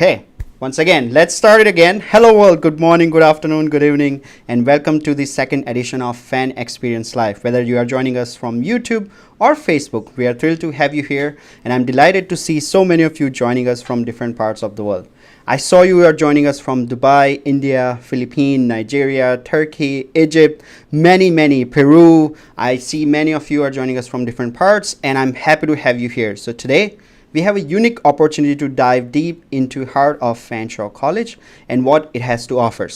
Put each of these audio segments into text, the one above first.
Okay, once again, let's start it again. Hello world, good morning, good afternoon, good evening, and welcome to the second edition of FANExperience Live. Whether you are joining us from YouTube or Facebook, we are thrilled to have you here, and I'm delighted to see so many of you joining us from different parts of the world. I saw you are joining us from Dubai, India, Philippines, Nigeria, Turkey, Egypt, many, Peru. I see many of you are joining us from different parts, and I'm happy to have you here. So today, we have a unique opportunity to dive deep into heart of Fanshawe College and what it has to offer.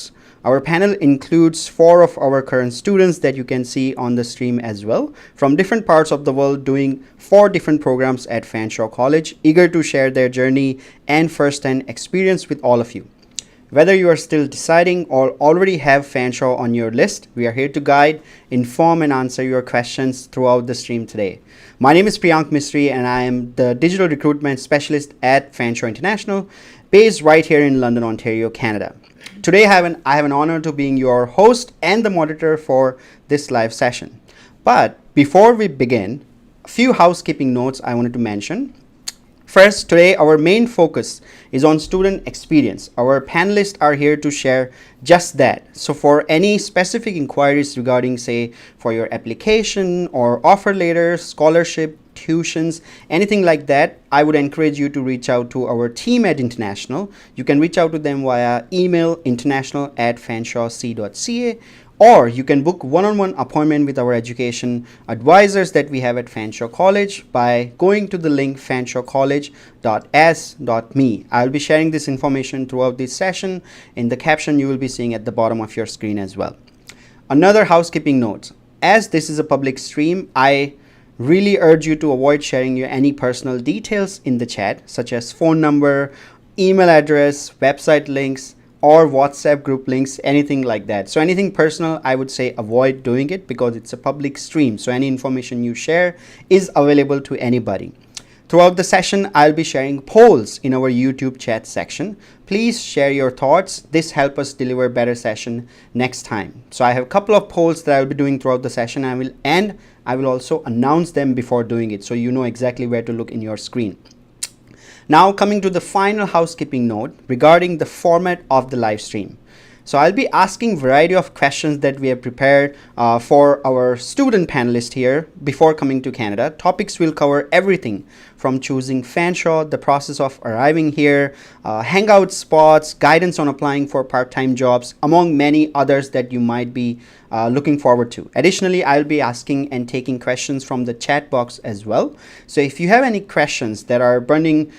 Our panel includes 4 of our current students that you can see on the stream as well, from different parts of the world doing 4 different programs at Fanshawe College, eager to share their journey and first-hand experience with all of you. Whether you are still deciding or already have Fanshawe on your list, we are here to guide, inform, and answer your questions throughout the stream today. My name is Priyank Mistry, and I am the Digital Recruitment Specialist at Fanshawe International, based right here in London, Ontario, Canada. Today, I have an honor to being your host and the moderator for this live session. But before we begin, a few housekeeping notes I wanted to mention. First, today our main focus is on student experience. Our panelists are here to share just that. So for any specific inquiries regarding, say, for your application or offer letter, scholarship, tuitions, anything like that, I would encourage you to reach out to our team at International. You can reach out to them via email international@fanshawec.ca, or you can book one-on-one appointment with our education advisors that we have at Fanshawe College by going to the link fanshawecollege.s.me. I'll be sharing this information throughout this session in the caption you will be seeing at the bottom of your screen as well. Another housekeeping note, as this is a public stream, I really urge you to avoid sharing your any personal details in the chat, such as phone number, email address, website links, or WhatsApp group links, anything like that. So anything personal, I would say avoid doing it because it's a public stream. So any information you share is available to anybody. Throughout the session, I'll be sharing polls in our YouTube chat section. Please share your thoughts. This helps us deliver better session next time. So I have a couple of polls that I'll be doing throughout the session. I will also announce them before doing it, so you know exactly where to look in your screen. Now coming to the final housekeeping note regarding the format of the live stream. So I'll be asking variety of questions that we have prepared for our student panelists here before coming to Canada. Topics will cover everything from choosing Fanshawe, the process of arriving here, hangout spots, guidance on applying for part-time jobs, among many others that you might be looking forward to. Additionally, I'll be asking and taking questions from the chat box as well. So if you have any questions that are burning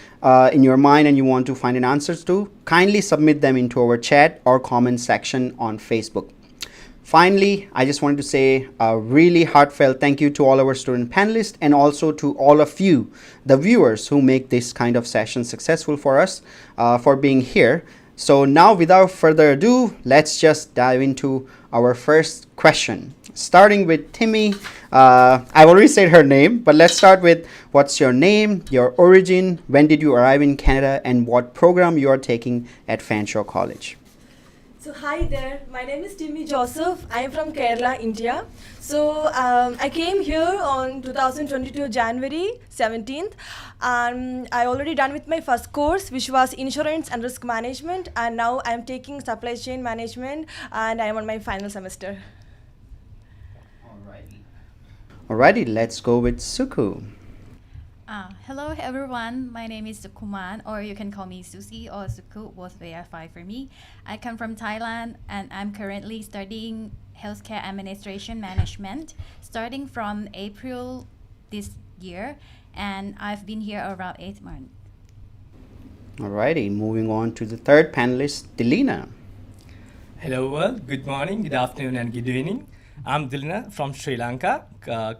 in your mind and you want to find an answers to, kindly submit them into our chat or comment section on Facebook. Finally, I just wanted to say a really heartfelt thank you to all our student panelists and also to all of you, the viewers who make this kind of session successful for us, for being here. So now without further ado, let's just dive into our first question. Starting with Timmy, I've already said her name, but let's start with what's your name, your origin, when did you arrive in Canada, and what program you are taking at Fanshawe College. So hi there, my name is Timmy Joseph. I am from Kerala, India. So I came here on 2022 January 17th, and I already done with my first course, which was insurance and risk management, and now I am taking supply chain management, and I am on my final semester. Alrighty, let's go with Suku. Hello everyone, my name is Sukuman, or you can call me Susi or Suku, both way are fine for me. I come from Thailand and I'm currently studying healthcare administration management starting from April this year, and I've been here around 8 months. Alrighty, moving on to the third panelist, Delina. Hello world, good morning, good afternoon and good evening. I'm Dilna from Sri Lanka,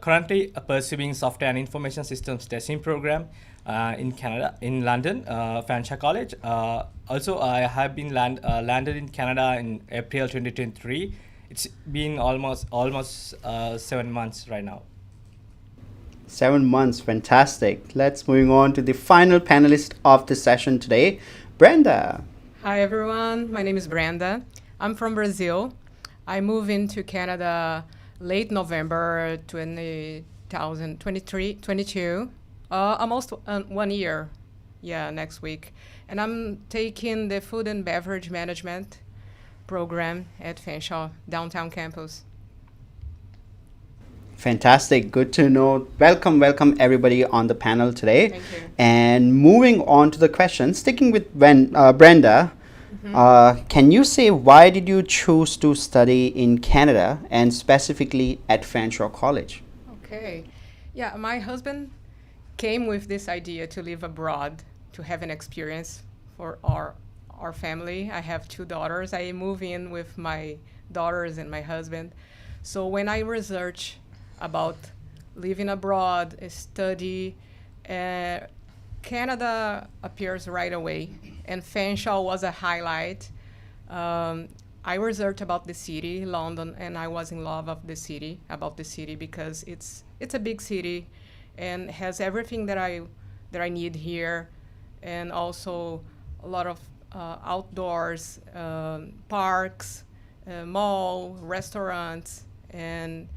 currently pursuing software and information systems testing program in Canada, in London, Fanshawe College. Also, I have been landed in Canada in April 2023. It's been almost 7 months right now. 7 months, fantastic. Let's moving on to the final panelist of the session today, Brenda. Hi everyone, my name is Brenda. I'm from Brazil. I moved into Canada late November 2022, almost 1 year Yeah, next week. And I'm taking the food and beverage management program at Fanshawe downtown campus. Fantastic. Good to know. Welcome everybody on the panel today. Thank you. And moving on to the question, sticking with Brenda, can you say why did you choose to study in Canada and specifically at Fanshawe College? Okay. Yeah, my husband came with this idea to live abroad, to have an experience for our family. I have 2 daughters. I move in with my daughters and my husband. So when I research about living abroad, study, Canada appears right away, and Fanshawe was a highlight. I researched about the city, London, and I was in love of the city, because it's a big city and has everything that I need here, and also a lot of outdoors, parks, mall, restaurants, and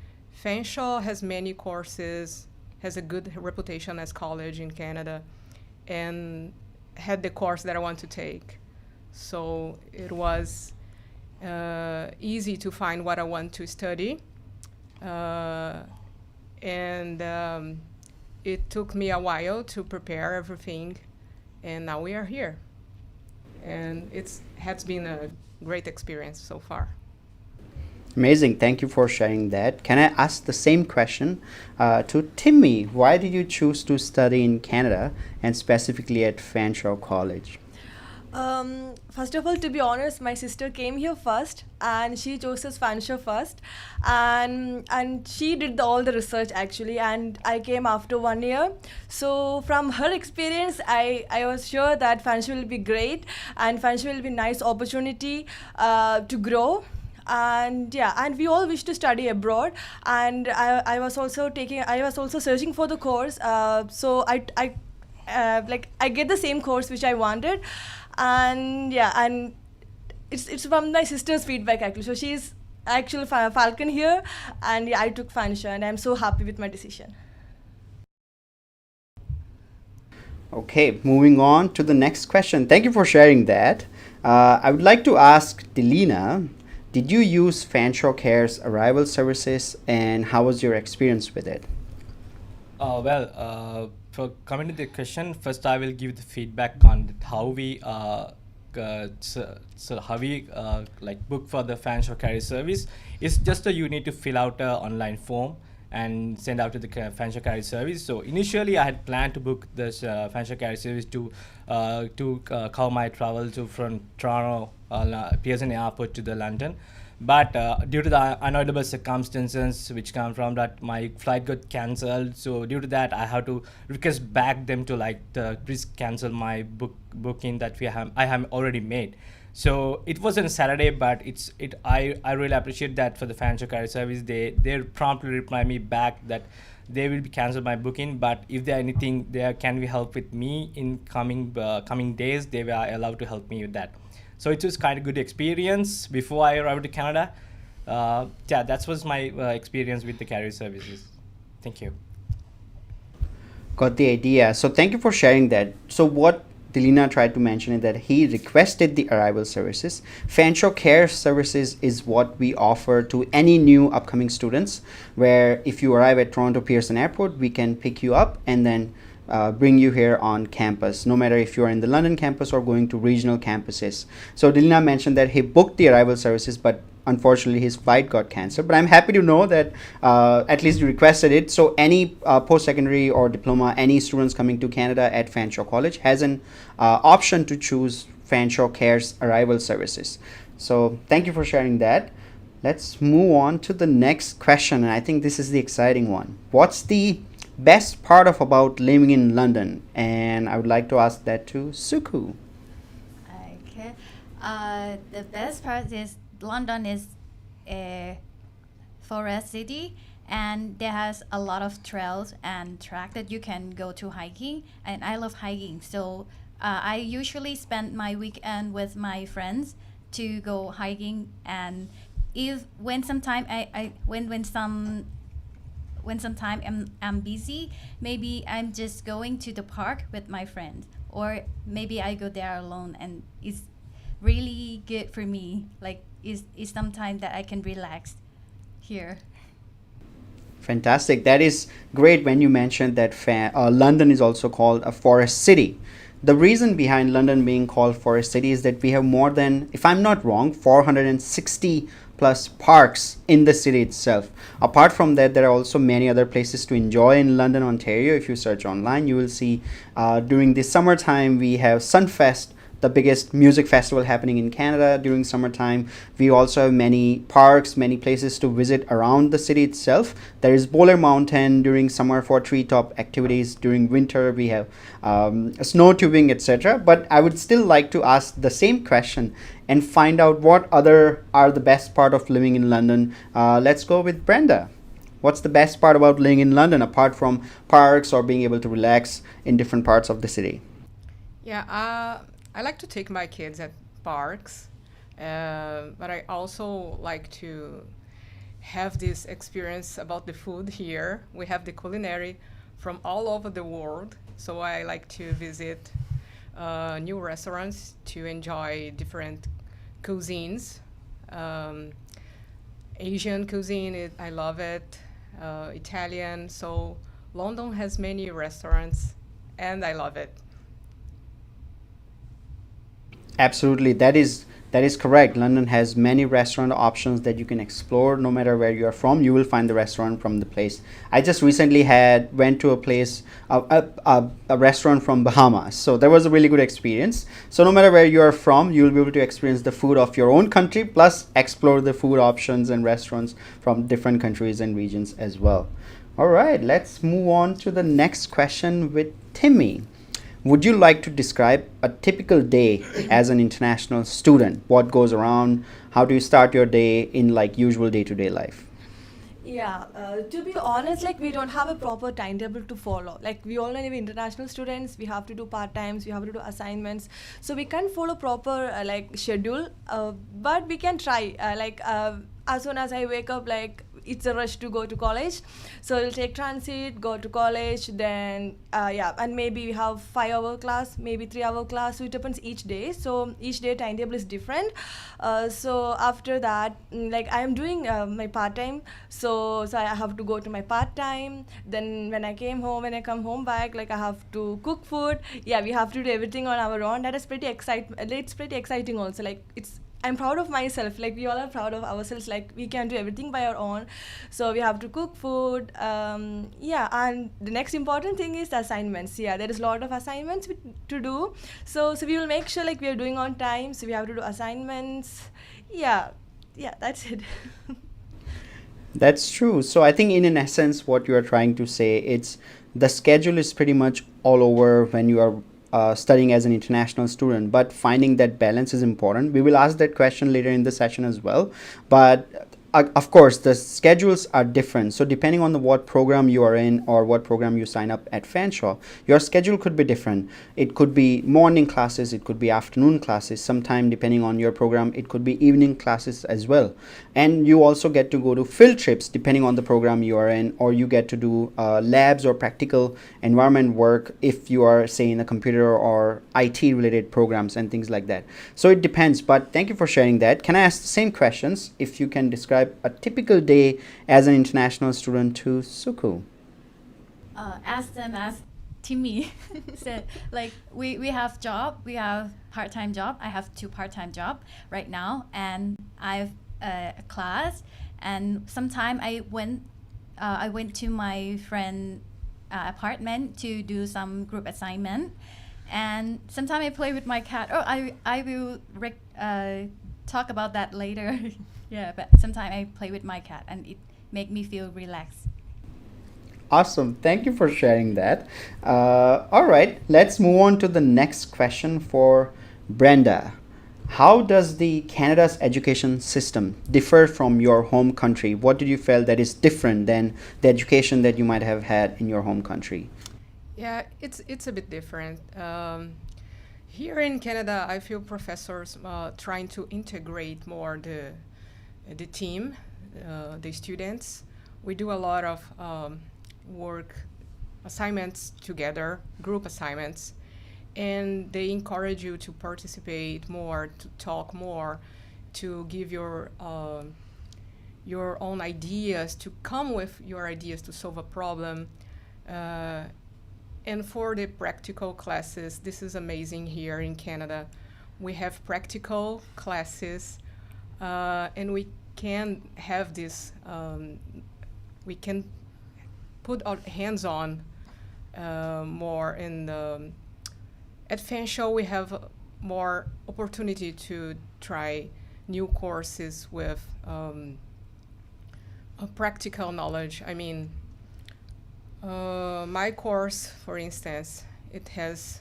Fanshawe has many courses, has a good reputation as college in Canada, and had the course that I want to take. So it was easy to find what I want to study. And it took me a while to prepare everything, and now we are here. And it has been a great experience so far. Amazing. Thank you for sharing that. Can I ask the same question to Timmy? Why did you choose to study in Canada and specifically at Fanshawe College? First of all, to be honest, my sister came here first, and she chose us Fanshawe first, and she did all the research actually, and I came after 1 year. So from her experience, I was sure that Fanshawe will be great, and Fanshawe will be nice opportunity to grow. And yeah, and we all wish to study abroad, and I was also searching for the course, so I get the same course which I wanted, and yeah, and it's from my sister's feedback actually. So she's actually Falcon here, and yeah, I took Fanshawe, and I'm so happy with my decision. Okay, moving on to the next question. Thank you for sharing that. I would like to ask Delina, did you use Fanshawe Care's arrival services, and how was your experience with it? For coming to the question, first I will give the feedback on how we book for the Fanshawe Career service. It's just you need to fill out an online form and send out to the Fanshawe Career service. So initially I had planned to book this Fanshawe Career service to cover my travel from Toronto Pearson Airport to the London. But due to the unavoidable circumstances which come from that, my flight got cancelled. So due to that, I have to request back them to please cancel my booking that I have already made. So it was on a Saturday, but I really appreciate that for the Fanshawe Career service. They promptly reply me back that they will be cancel my booking, but if there anything there can be help with me in coming days, they were allowed to help me with that. So it was kind of good experience before I arrived to Canada. Yeah, that was my experience with the carrier services. Thank you. Got the idea. So thank you for sharing that. So what Delina tried to mention is that he requested the arrival services. Fanshawe Care Services is what we offer to any new upcoming students, where if you arrive at Toronto Pearson Airport, we can pick you up and then bring you here on campus, no matter if you're in the London campus or going to regional campuses. So Delina mentioned that he booked the arrival services, but unfortunately his flight got cancelled. But I'm happy to know that at least you requested it. So any post-secondary or diploma, any students coming to Canada at Fanshawe College has an option to choose Fanshawe Care's arrival services. So thank you for sharing that. Let's move on to the next question, and I think this is the exciting one. What's the best part about living in London? And I would like to ask that to Suku. Okay. The best part is London is a forest city, and there has a lot of trails and track that you can go to hiking, and I love hiking. So I usually spend my weekend with my friends to go hiking, and when sometime I'm busy, maybe I'm just going to the park with my friends. or maybe I go there alone, and it's really good for me. Like it's some time that I can relax here. Fantastic. That is great when you mentioned that London is also called a forest city. The reason behind London being called forest city is that we have more than, if I'm not wrong, 460 plus parks in the city itself. Apart from that, there are also many other places to enjoy in London, Ontario. If you search online, you will see during the summertime we have Sunfest, the biggest music festival happening in Canada during summertime. We also have many parks, many places to visit around the city itself. There is Bowler Mountain during summer for treetop activities. During winter, we have snow tubing, etc. But I would still like to ask the same question and find out what other are the best part of living in London. Let's go with Brenda. What's the best part about living in London apart from parks or being able to relax in different parts of the city? Yeah, I like to take my kids at parks, but I also like to have this experience about the food here. We have the culinary from all over the world, so I like to visit new restaurants to enjoy different cuisines. Asian cuisine, I love it. Italian, so London has many restaurants, and I love it. Absolutely, that is correct. London has many restaurant options that you can explore. No matter where you are from, you will find the restaurant from the place. I just recently went to a place, a restaurant from Bahamas. So that was a really good experience. So no matter where you are from, you will be able to experience the food of your own country, plus explore the food options and restaurants from different countries and regions as well. All right, let's move on to the next question with Timmy. Would you like to describe a typical day as an international student? What goes around? How do you start your day in like usual day-to-day life? Yeah, to be honest, like we don't have a proper timetable to follow. Like we all know we're international students, we have to do part-times, we have to do assignments. So we can't follow proper like schedule, but we can try. As soon as I wake up, like it's a rush to go to college, so we'll take transit, go to college, then and maybe we have 5-hour class, maybe 3-hour class, so it depends each day. So each day timetable is different. So after that, like I am doing my part-time, so I have to go to my part-time. Then when I come home back, like I have to cook food. Yeah, we have to do everything on our own. That is pretty exciting. It's pretty exciting also. Like I'm proud of myself. Like we all are proud of ourselves. Like we can do everything by our own. So we have to cook food. And the next important thing is the assignments. Yeah, there is a lot of assignments to do. So we will make sure like we are doing on time. So we have to do assignments. Yeah, that's it. That's true. So I think in essence, what you are trying to say, it's the schedule is pretty much all over when you are studying as an international student, but finding that balance is important. We will ask that question later in the session as well, but of course the schedules are different, so depending on what program you are in or what program you sign up at Fanshawe, your schedule could be different. It could be morning classes, it could be afternoon classes, sometime depending on your program it could be evening classes as well. And you also get to go to field trips depending on the program you are in, or you get to do labs or practical environment work if you are, say, in a computer or IT related programs and things like that. So it depends, but thank you for sharing that. Can I ask the same questions? If you can describe a typical day as an international student to Suku. Ask them as Timmy said, like we have job, we have part-time job. I have 2 part-time job right now, and I have a class, and sometime I went to my friend apartment to do some group assignment, and sometimes I play with my cat. I will talk about that later. Yeah, but sometimes I play with my cat and it make me feel relaxed. Awesome. Thank you for sharing that. All right, let's move on to the next question for Brenda. How does the Canada's education system differ from your home country? What did you feel that is different than the education that you might have had in your home country? Yeah, it's a bit different. Here in Canada, I feel professors trying to integrate more the team, the students. We do a lot of work assignments together, group assignments, and they encourage you to participate more, to talk more, to give your own ideas, to come with your ideas to solve a problem. And for the practical classes, this is amazing here in Canada. We have practical classes, and we can have this, we can put our hands on more in the, at Fanshawe we have more opportunity to try new courses with a practical knowledge. I mean, my course, for instance, it has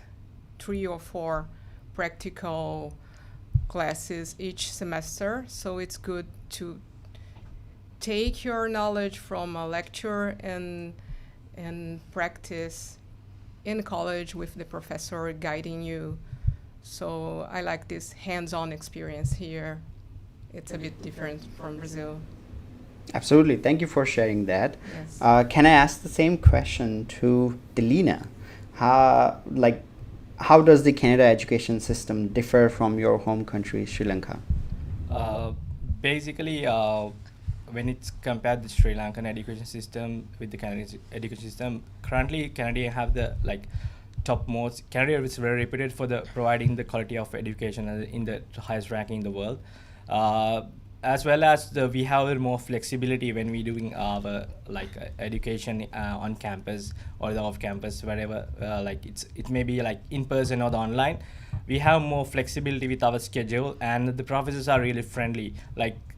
3 or 4 practical classes each semester, so it's good to take your knowledge from a lecture and practice in college with the professor guiding you. So I like this hands-on experience here. It's a bit different from Brazil. Absolutely. Thank you for sharing that. Yes. Can I ask the same question to Delina? How does the Canada education system differ from your home country, Sri Lanka? Basically, when it's compared the Sri Lankan education system with the Canadian education system, currently Canada have the topmost. Canada is very reputed for the providing the quality of education in the highest ranking in the world. As well as we have more flexibility when we doing our education on campus or the off campus, wherever it may be in person or the online. We have more flexibility with our schedule, and the professors are really friendly.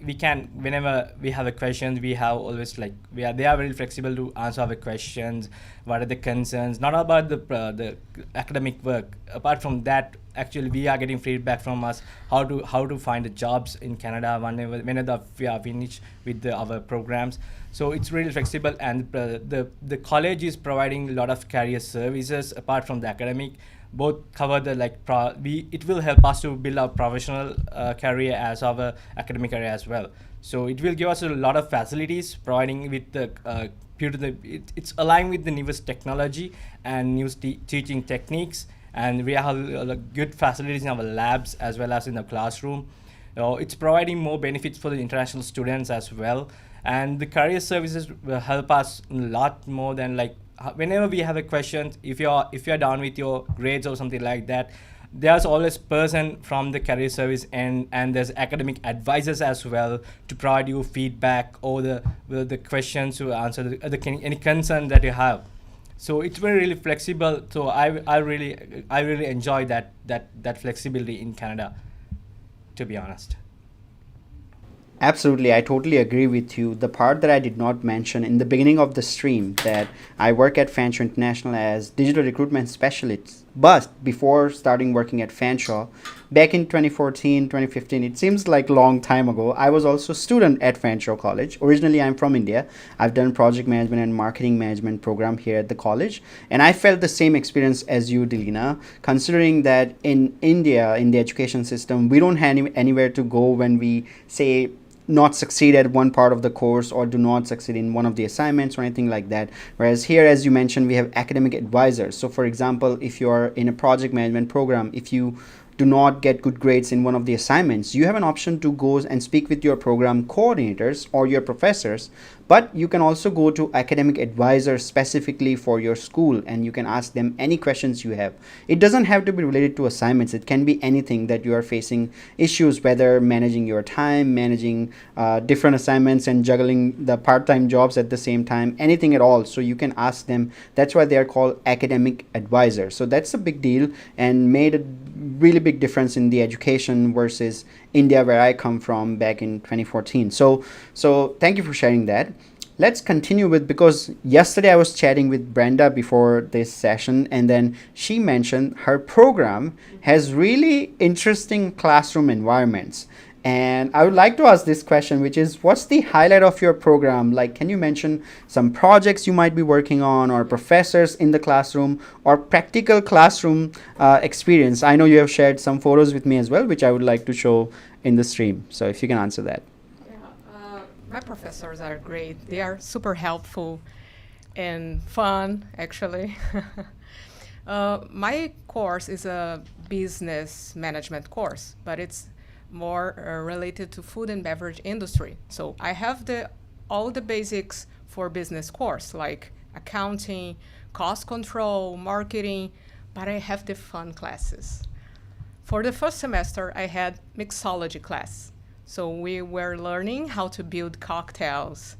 We can, whenever we have a question, we have always they are very flexible to answer our questions. What are the concerns? Not about the academic work. Apart from that, actually we are getting feedback from us how to find the jobs in Canada whenever we are finished with our programs. So it's really flexible, and the college is providing a lot of career services apart from the academic. Both cover the it will help us to build our professional career as our academic career as well. So it will give us a lot of facilities, providing with the it's aligned with the newest technology and new teaching techniques, and we have good facilities in our labs as well as in the classroom. It's providing more benefits for the international students as well, and the career services will help us a lot more than whenever we have a question. If you're down with your grades or something like that, there's always person from the career service and there's academic advisors as well to provide you feedback or the questions to answer any concern that you have. So it's very really flexible. So I really enjoy that flexibility in Canada, to be honest. Absolutely, I totally agree with you. The part that I did not mention in the beginning of the stream, that I work at Fanshawe International as digital recruitment specialist. But before starting working at Fanshawe, back in 2014, 2015, it seems like a long time ago, I was also a student at Fanshawe College. Originally, I'm from India. I've done project management and marketing management program here at the college. And I felt the same experience as you, Delina, considering that in India, in the education system, we don't have anywhere to go when we say not succeed at one part of the course or do not succeed in one of the assignments or anything like that. Whereas here, as you mentioned, we have academic advisors. So for example, if you're in a project management program, if you do not get good grades in one of the assignments, you have an option to go and speak with your program coordinators or your professors. But you can also go to academic advisors specifically for your school, and you can ask them any questions you have. It doesn't have to be related to assignments. It can be anything that you are facing issues, whether managing your time, managing different assignments and juggling the part-time jobs at the same time, anything at all. So you can ask them. That's why they are called academic advisors. So that's a big deal and made a really big difference in the education versus India, where I come from back in 2014. So thank you for sharing that. Let's continue with, because yesterday I was chatting with Brenda before this session, and then she mentioned her program has really interesting classroom environments. And I would like to ask this question, which is, what's the highlight of your program? Can you mention some projects you might be working on, or professors in the classroom, or practical classroom experience? I know you have shared some photos with me as well, which I would like to show in the stream. So if you can answer that. My professors are great. They are super helpful and fun, actually. My course is a business management course, but it's more related to food and beverage industry. So I have all the basics for business course, like accounting, cost control, marketing, but I have the fun classes. For the first semester, I had mixology class. So we were learning how to build cocktails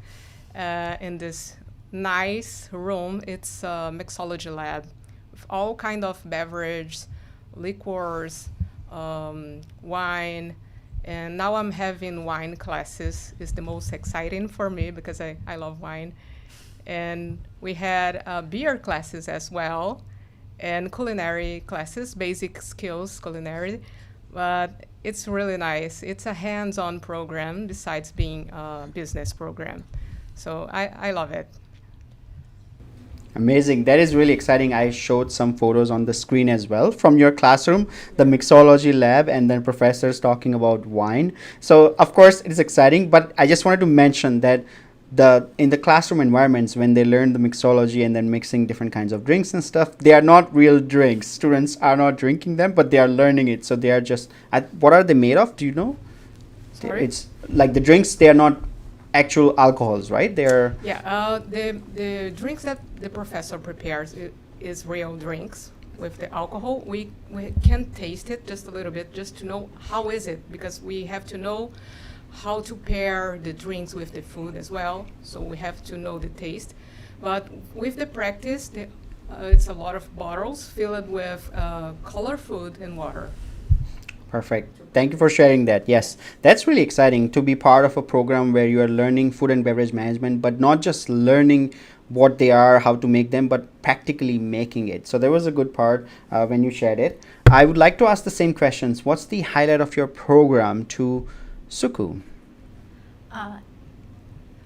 in this nice room. It's a mixology lab with all kind of beverages, liqueurs, wine. And now I'm having wine classes. It's the most exciting for me because I love wine. And we had beer classes as well, and culinary classes, basic skills culinary. But it's really nice. It's a hands-on program besides being a business program. So I love it. Amazing. That is really exciting. I showed some photos on the screen as well from your classroom, the mixology lab, and then professors talking about wine. So of course it is exciting, but I just wanted to mention that in the classroom environments, when they learn the mixology and then mixing different kinds of drinks and stuff, they are not real drinks. Students are not drinking them, but they are learning it. So they are just, what are they made of? Do you know? Sorry? It's like the drinks, they are not actual alcohols, right? They're The drinks that the professor prepares is real drinks with the alcohol. We can taste it just a little bit just to know how is it, because we have to know how to pair the drinks with the food as well. So we have to know the taste. But with the practice, it's a lot of bottles filled with color food and water. perfect. Thank you for sharing that. Yes, that's really exciting to be part of a program where you are learning food and beverage management, but not just learning what they are, how to make them, but practically making it. So there was a good part when you shared it. I would like to ask the same questions. What's the highlight of your program to Suku?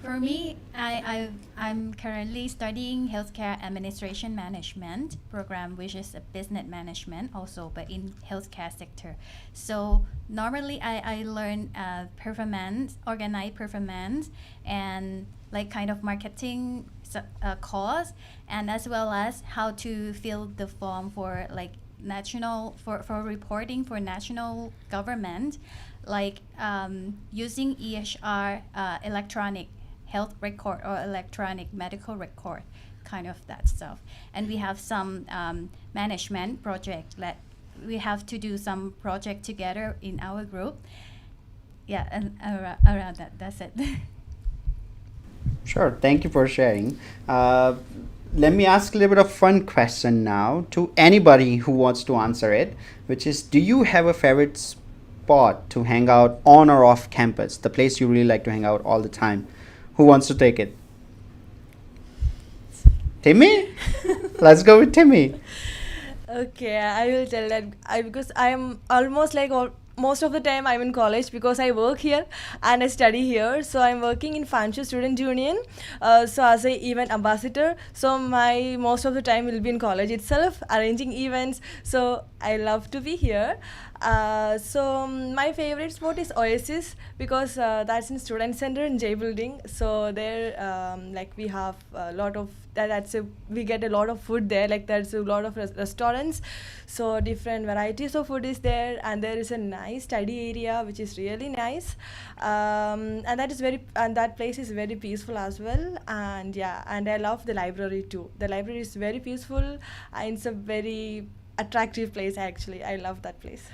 For me, I'm currently studying healthcare administration management program, which is a business management also, but in healthcare sector. So normally I learn performance, organized performance, and like kind of marketing course, and as well as how to fill the form for like national for reporting for national government, like using EHR, electronic health record or electronic medical record, kind of that stuff. And we have some management project that we have to do some project together in our group. Yeah, and around that, that's it. Sure, thank you for sharing. Let me ask a little bit of fun question now to anybody who wants to answer it, which is, do you have a favorite spot to hang out on or off campus, the place you really like to hang out all the time? Who wants to take it? Timmy? Let's go with Timmy. Okay, I will tell that because I am almost like most of the time I'm in college because I work here and I study here. So I'm working in Fanshawe Student Union, so as a event ambassador. So my most of the time will be in college itself arranging events. So I love to be here. So my favorite spot is Oasis because that's in student center in J building. So there like we have a lot of we get a lot of food there, like there's a lot of restaurants, so different varieties of food is there, and there is a nice study area which is really nice, and that place is very peaceful as well. And yeah, and I love the library too. The library is very peaceful and it's a very attractive place. Actually, I love that place.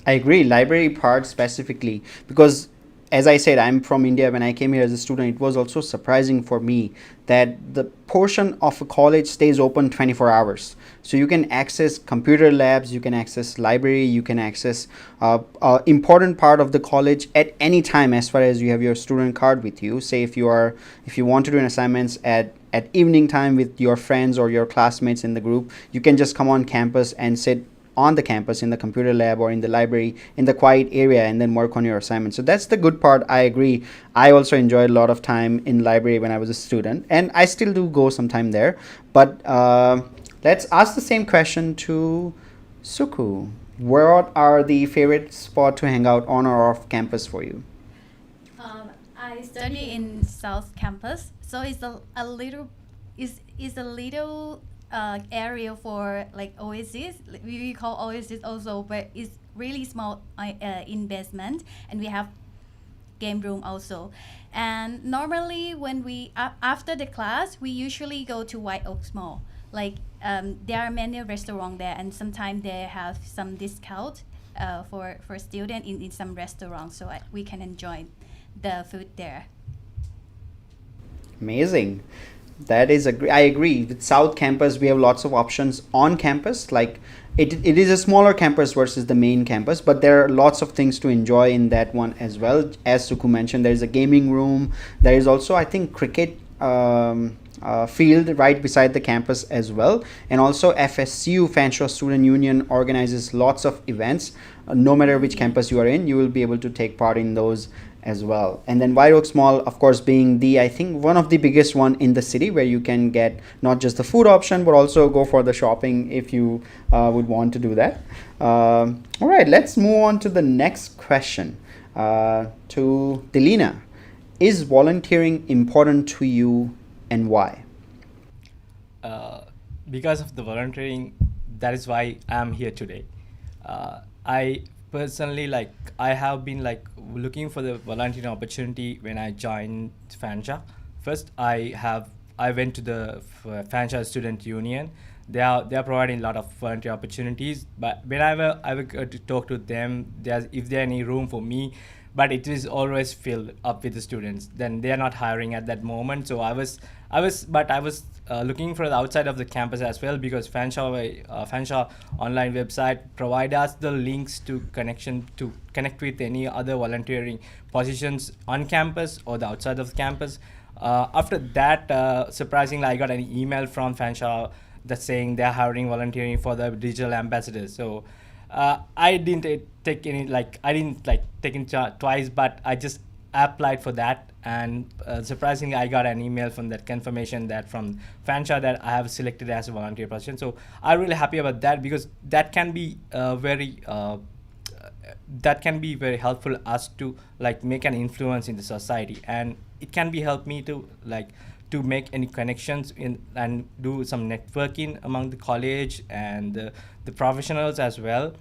I agree, library part specifically, because as I said, I'm from India. When I came here as a student, it was also surprising for me that the portion of a college stays open 24 hours. So you can access computer labs, you can access library, you can access important part of the college at any time as far as you have your student card with you. Say if you want to do an assignments at evening time with your friends or your classmates in the group, you can just come on campus and sit on the campus in the computer lab or in the library in the quiet area and then work on your assignment. So that's the good part. I agree. I also enjoyed a lot of time in library when I was a student, and I still do go sometime there. But let's ask the same question to Suku. What are the favorite spot to hang out on or off campus for you? I study in South Campus, so it's a little area for like oasis. We call oasis also, but it's really small investment, and we have game room also. And normally when we after the class, we usually go to White Oaks Mall. Like there are many restaurants there, and sometimes they have some discount for student in some restaurants, so we can enjoy the food there. Amazing. That is I agree. With South Campus, we have lots of options on campus. Like it is a smaller campus versus the main campus, but there are lots of things to enjoy in that one as well. As Suku mentioned, there is a gaming room. There is also, I think, cricket field right beside the campus as well. And also FSU, Fanshawe Student Union, organizes lots of events. No matter which campus you are in, you will be able to take part in those as well. And then White Oaks Mall, of course, being I think one of the biggest one in the city, where you can get not just the food option but also go for the shopping if you would want to do that. All right, let's move on to the next question. To Delina, is volunteering important to you and why? Because of the volunteering, that is why I'm here today. I personally I have been looking for the volunteering opportunity when I joined Fanshawe. First, I went to the Fanshawe Student Union. They are providing a lot of volunteer opportunities. But whenever I would go to talk to them, if there any room for me, but it is always filled up with the students. Then they are not hiring at that moment. So I was looking for the outside of the campus as well, because Fanshawe online website provide us the links to connect with any other volunteering positions on campus or the outside of the campus. After that, surprisingly, I got an email from Fanshawe that's saying they're hiring volunteering for the digital ambassadors. So I didn't take it twice, but I just applied for that, and surprisingly I got an email from that confirmation that from Fanshawe that I have selected as a volunteer position. So I'm really happy about that, because that can be very helpful us to make an influence in the society, and it can be help me to make any connections and do some networking among the college and the professionals as well.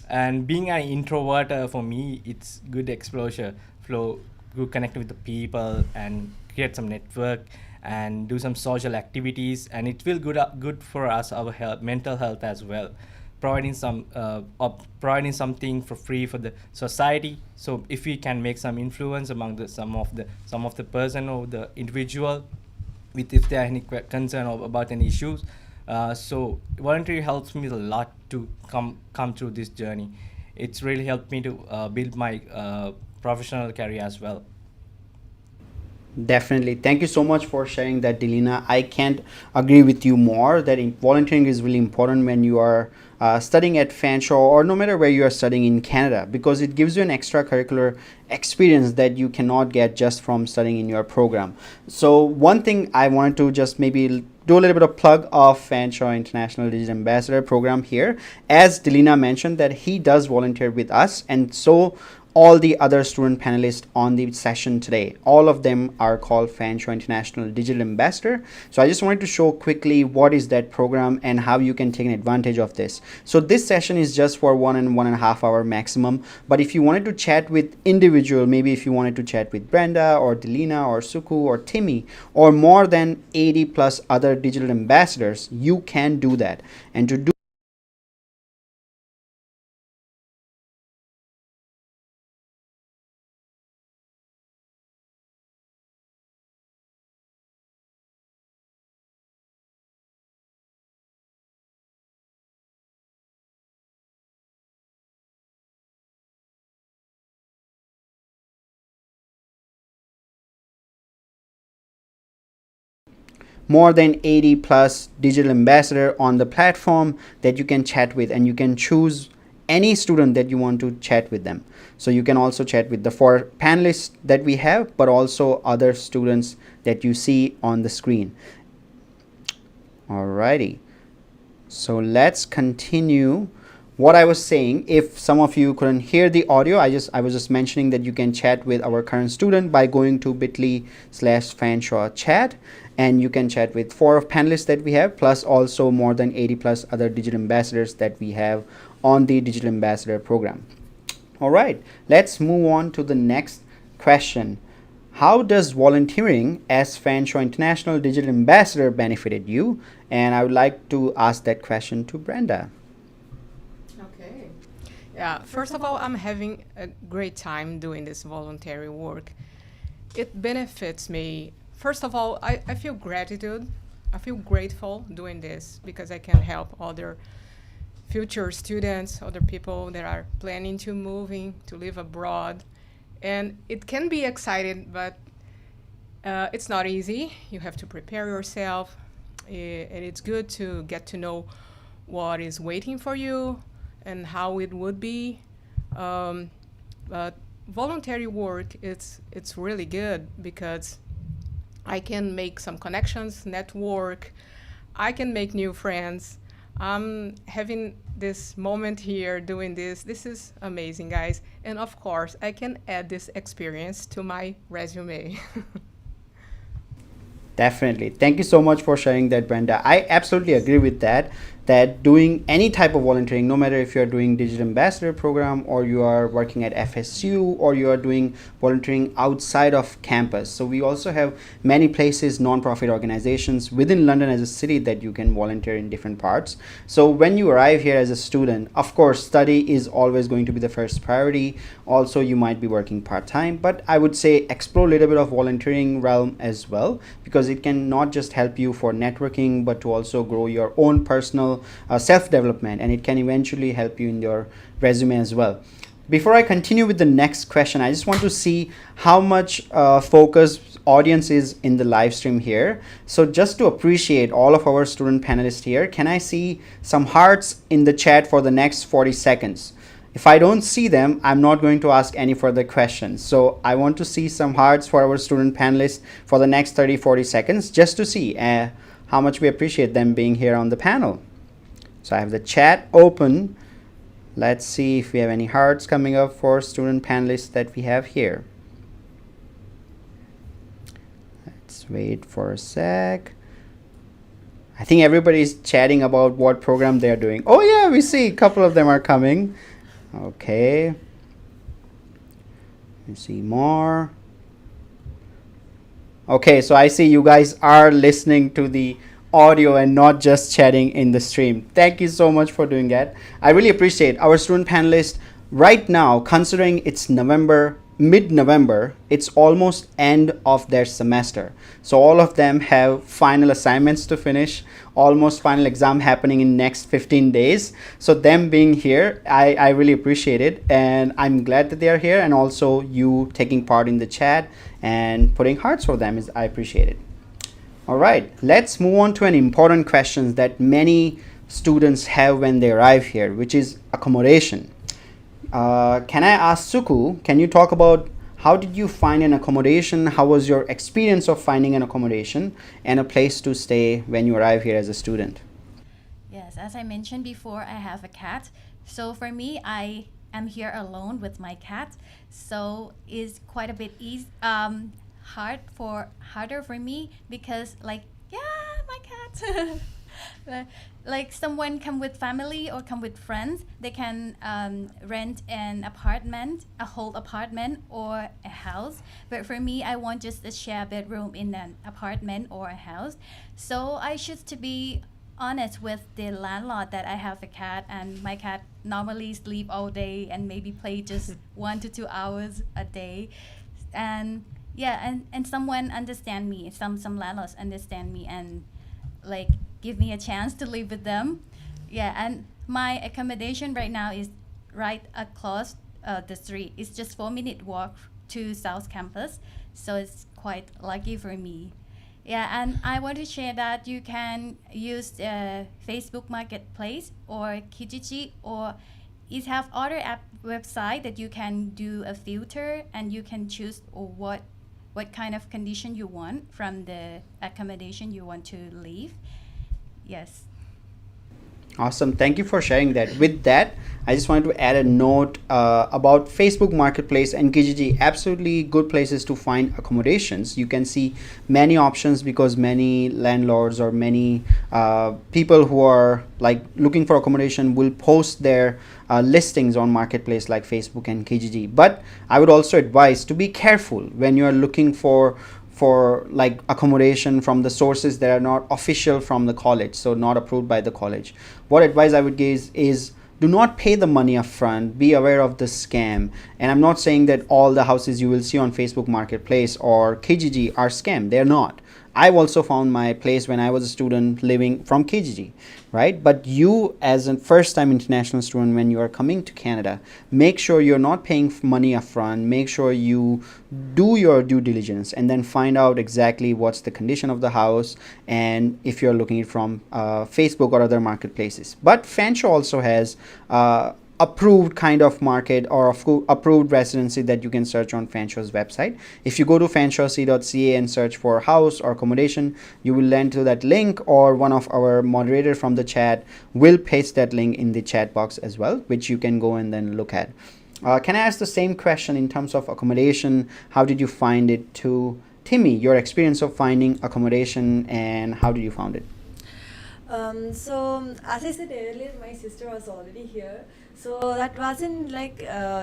And being an introvert, for me, it's good exposure flow, good connect with the people and create some network and do some social activities, and it will good for us, our health, mental health as well, providing something for free for the society. So if we can make some influence among some of the person or the individual, if there are any concern about any issues, so volunteering helps me a lot to come through this journey. It's really helped me to build my professional career as well. Definitely. Thank you so much for sharing that, Delina. I can't agree with you more that volunteering is really important when you are studying at Fanshawe, or no matter where you are studying in Canada, because it gives you an extracurricular experience that you cannot get just from studying in your program. So one thing I wanted to just maybe do a little bit of plug of Fanshawe International Digital Ambassador program here. As Delina mentioned, that he does volunteer with us, and so all the other student panelists on the session today, all of them are called Fanshawe International Digital Ambassador. So I just wanted to show quickly what is that program and how you can take an advantage of this. So this session is just for 1 and 1.5 hour maximum, but if you wanted to chat with individual, maybe if you wanted to chat with Brenda or Delina or Suku or Timmy or more than 80 plus other digital ambassadors, you can do that. And to do more than 80 plus digital ambassador on the platform that you can chat with, and you can choose any student that you want to chat with them. So you can also chat with the 4 panelists that we have, but also other students that you see on the screen. Alrighty, so let's continue what I was saying, if some of you couldn't hear the audio, I was just mentioning that you can chat with our current student by going to bit.ly/Fanshawe chat, and you can chat with 4 of panelists that we have, plus also more than 80 plus other digital ambassadors that we have on the digital ambassador program. All right, let's move on to the next question. How does volunteering as Fanshawe International Digital Ambassador benefited you? And I would like to ask that question to Brenda. Okay. Yeah, first of all, I'm having a great time doing this voluntary work. It benefits me. First of all, I feel gratitude. I feel grateful doing this because I can help other future students, other people that are planning to moving, to live abroad. And it can be exciting, but it's not easy. You have to prepare yourself. And it's good to get to know what is waiting for you and how it would be. But voluntary work, it's really good because I can make some connections, network. I can make new friends. I'm having this moment here doing this. This is amazing, guys. And of course, I can add this experience to my resume. Definitely. Thank you so much for sharing that, Brenda. I absolutely agree with that doing any type of volunteering, no matter if you're doing digital ambassador program or you are working at FSU or you are doing volunteering outside of campus. So we also have many places, non-profit organizations within London as a city that you can volunteer in different parts. So when you arrive here as a student, of course, study is always going to be the first priority. Also, you might be working part-time, but I would say explore a little bit of volunteering realm as well, because it can not just help you for networking, but to also grow your own personal self-development, and it can eventually help you in your resume as well. Before I continue with the next question, I just want to see how much focus audience is in the live stream here. So just to appreciate all of our student panelists here, can I see some hearts in the chat for the next 40 seconds? If I don't see them, I'm not going to ask any further questions. So I want to see some hearts for our student panelists for the next 30-40 seconds, just to see how much we appreciate them being here on the panel. So I have the chat open. Let's see if we have any hearts coming up for student panelists that we have here. Let's wait for a sec. I think everybody's chatting about what program they're doing. Oh yeah, we see a couple of them are coming. Okay. Let's see more. Okay, so I see you guys are listening to the audio and not just chatting in the stream. Thank you so much for doing that. I really appreciate our student panelists right now, considering it's mid-November, it's almost end of their semester. So all of them have final assignments to finish, almost final exam happening in next 15 days. So them being here, I really appreciate it. And I'm glad that they are here, and also you taking part in the chat and putting hearts for them I appreciate it. All right, let's move on to an important question that many students have when they arrive here, which is accommodation. Can I ask Suku, can you talk about how did you find an accommodation? How was your experience of finding an accommodation and a place to stay when you arrive here as a student? Yes, as I mentioned before, I have a cat. So for me, I am here alone with my cat. So it's quite a bit harder for me because my cat. Like someone come with family or come with friends, they can rent an apartment, a whole apartment or a house. But for me, I want just a share bedroom in an apartment or a house. So I choose to be honest with the landlord that I have a cat, and my cat normally sleep all day and maybe play just 1 to 2 hours a day. And yeah, and someone understand me. Some landlords understand me and like give me a chance to live with them. Yeah, and my accommodation right now is right across the street. It's just 4-minute walk to South Campus, so it's quite lucky for me. Yeah, and I want to share that you can use Facebook Marketplace or Kijiji, or it have other app website that you can do a filter and you can choose what kind of condition you want from the accommodation you want to live. Yes. Awesome. Thank you for sharing that. With that, I just wanted to add a note about Facebook Marketplace and Kijiji. Absolutely good places to find accommodations. You can see many options because many landlords or many people who are like looking for accommodation will post their listings on Marketplace like Facebook and Kijiji. But I would also advise to be careful when you are looking for like accommodation from the sources that are not official from the college, so not approved by the college. What advice I would give is do not pay the money upfront. Be aware of the scam. And I'm not saying that all the houses you will see on Facebook Marketplace or Kijiji are scam. They're not. I've also found my place when I was a student living from Kijiji, right? But you, as a first-time international student, when you are coming to Canada, make sure you're not paying money upfront. Make sure you do your due diligence and then find out exactly what's the condition of the house and if you're looking at from Facebook or other marketplaces. But Fanshawe also has approved kind of market or approved residency that you can search on Fanshawe's website. If you go to fanshawec.ca and search for house or accommodation, you will land to that link, or one of our moderator from the chat will paste that link in the chat box as well, which you can go and then look at. Can I ask the same question in terms of accommodation? How did you find it? To Timmy, your experience of finding accommodation and how did you found it? So as I said earlier, my sister was already here, so that wasn't like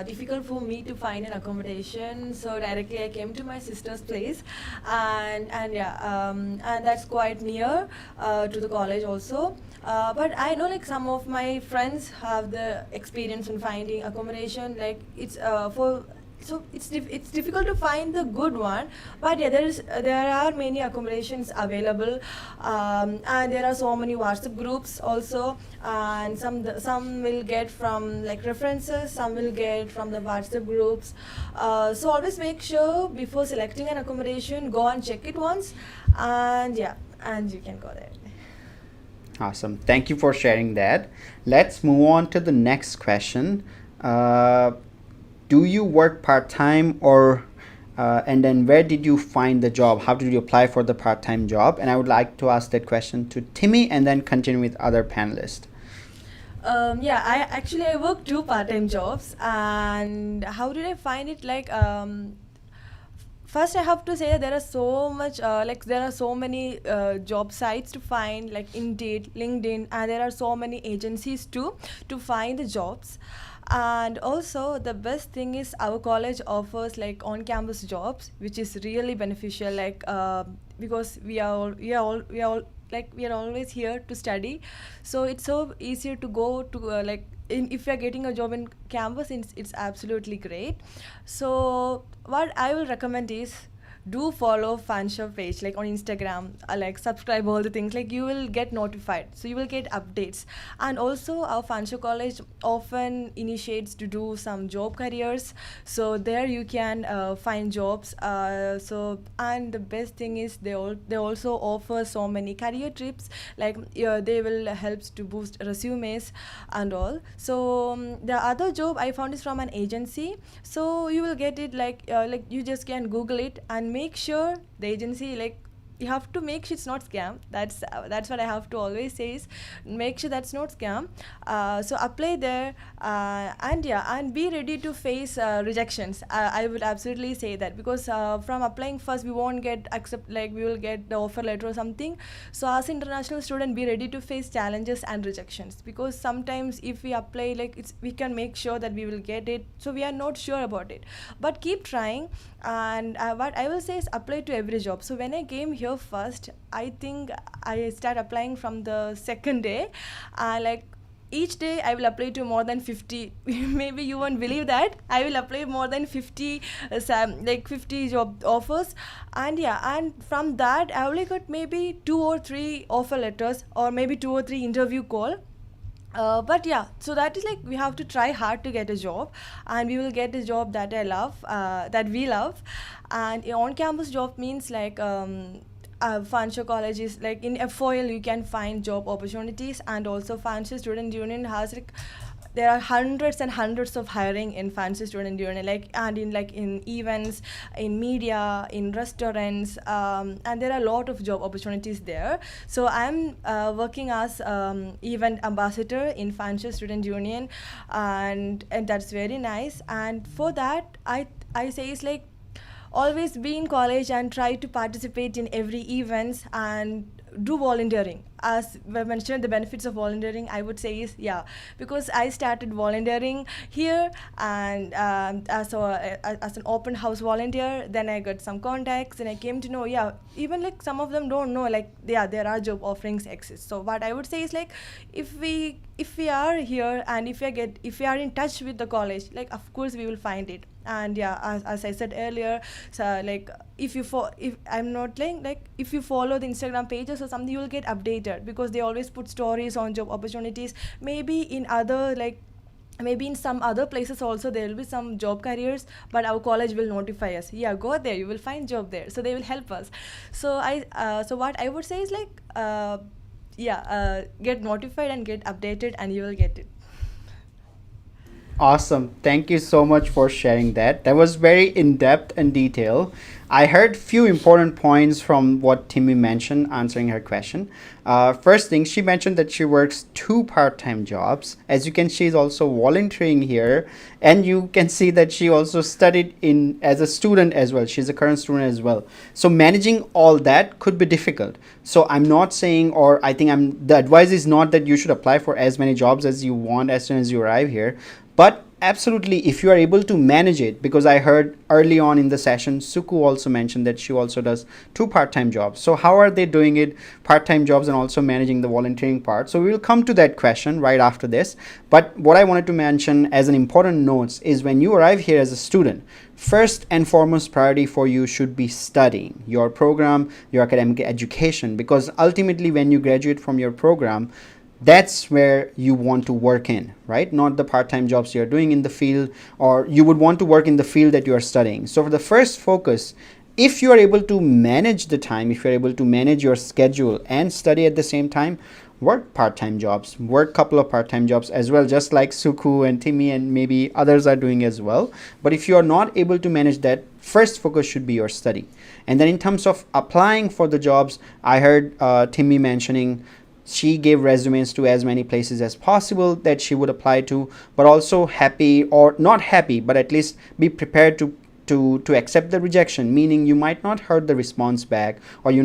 difficult for me to find an accommodation. So directly I came to my sister's place, and yeah, and that's quite near to the college also. But I know like some of my friends have the experience in finding accommodation. Like it's so it's difficult to find the good one, but yeah, there are many accommodations available, and there are so many WhatsApp groups also, and some will get from like references, some will get from the WhatsApp groups. So always make sure before selecting an accommodation, go and check it once, and yeah, and you can go there. Awesome. Thank you for sharing that. Let's move on to the next question. Do you work part-time or and then where did you find the job? How did you apply for the part-time job? And I would like to ask that question to Timmy and then continue with other panelists. Yeah, I work 2 part-time jobs, and how did I find it? Like first I have to say there are so much there are so many job sites to find, like Indeed, LinkedIn, and there are so many agencies too to find the jobs. And also the best thing is our college offers like on-campus jobs, which is really beneficial, like because we are always here to study, so it's so easier to go to if you're getting a job in campus, it's absolutely great. So what I will recommend is do follow Fanshawe page like on Instagram, like subscribe all the things, like you will get notified, so you will get updates. And also our Fanshawe College often initiates to do some job careers, so there you can find jobs. So and the best thing is they also offer so many career trips, like they will help to boost resumes and all. So the other job I found is from an agency, so you will get it like you just can Google it and make sure the agency, like you have to make sure it's not scam. That's what I have to always say is make sure that's not scam. So apply there, and yeah, and be ready to face rejections. I would absolutely say that, because from applying first we won't get we will get the offer letter or something. So as international student, be ready to face challenges and rejections, because sometimes if we apply we can make sure that we will get it, so we are not sure about it, but keep trying. And what I will say is apply to every job. So when I came here first, I think I started applying from the second day. Each day I will apply to more than 50 maybe you won't believe that I will apply more than 50 50 job offers. And yeah, and from that I only got maybe 2 or 3 offer letters, or maybe 2 or 3 interview call. But yeah, so that is we have to try hard to get a job, and we will get a job that I love, that we love. And on-campus job means Fanshawe College is in FOL you can find job opportunities, and also Fanshawe Student Union has there are hundreds and hundreds of hiring in Fancy Student Union, in events, in media, in restaurants, and there are a lot of job opportunities there. So I'm working as event ambassador in Fanshawe Student Union, and that's very nice. And for that, I say it's like always be in college and try to participate in every events and do volunteering. As we mentioned, the benefits of volunteering, I would say is, yeah, because I started volunteering here, and as an open house volunteer, then I got some contacts and I came to know, yeah, even like some of them don't know, like, yeah, there are job offerings exist. So what I would say is, like, if we are here and if we are in touch with the college, like, of course we will find it. And yeah, as I said earlier, so like, if you follow the Instagram pages or something, you will get updated, because they always put stories on job opportunities. Maybe in some other places also there will be some job careers, but our college will notify us, yeah, go there, you will find job there, so they will help us. So so what I would say is, like, get notified and get updated, and you will get it. Awesome. Thank you so much for sharing that. That was very in-depth and detailed. I heard few important points from what Timmy mentioned answering her question. First thing, she mentioned that she works 2 part-time jobs. As you can see, she's also volunteering here, and you can see that she also studied as a student as well. She's a current student as well. So managing all that could be difficult. So I'm not saying, or I think the advice is not that you should apply for as many jobs as you want as soon as you arrive here. But absolutely, if you are able to manage it, because I heard early on in the session, Suku also mentioned that she also does 2 part-time jobs. So how are they doing it, part-time jobs and also managing the volunteering part? So we will come to that question right after this. But what I wanted to mention as an important note is, when you arrive here as a student, first and foremost priority for you should be studying your program, your academic education, because ultimately when you graduate from your program, that's where you want to work in, right? Not the part-time jobs you're doing in the field, or you would want to work in the field that you are studying. So for the first focus, if you are able to manage the time, if you're able to manage your schedule and study at the same time, work part-time jobs, work couple of part-time jobs as well, just like Suku and Timmy and maybe others are doing as well. But if you are not able to manage that, first focus should be your study. And then in terms of applying for the jobs, I heard Timmy mentioning she gave resumes to as many places as possible that she would apply to, but also happy, or not happy, but at least be prepared to accept the rejection, meaning you might not heard the response back, or you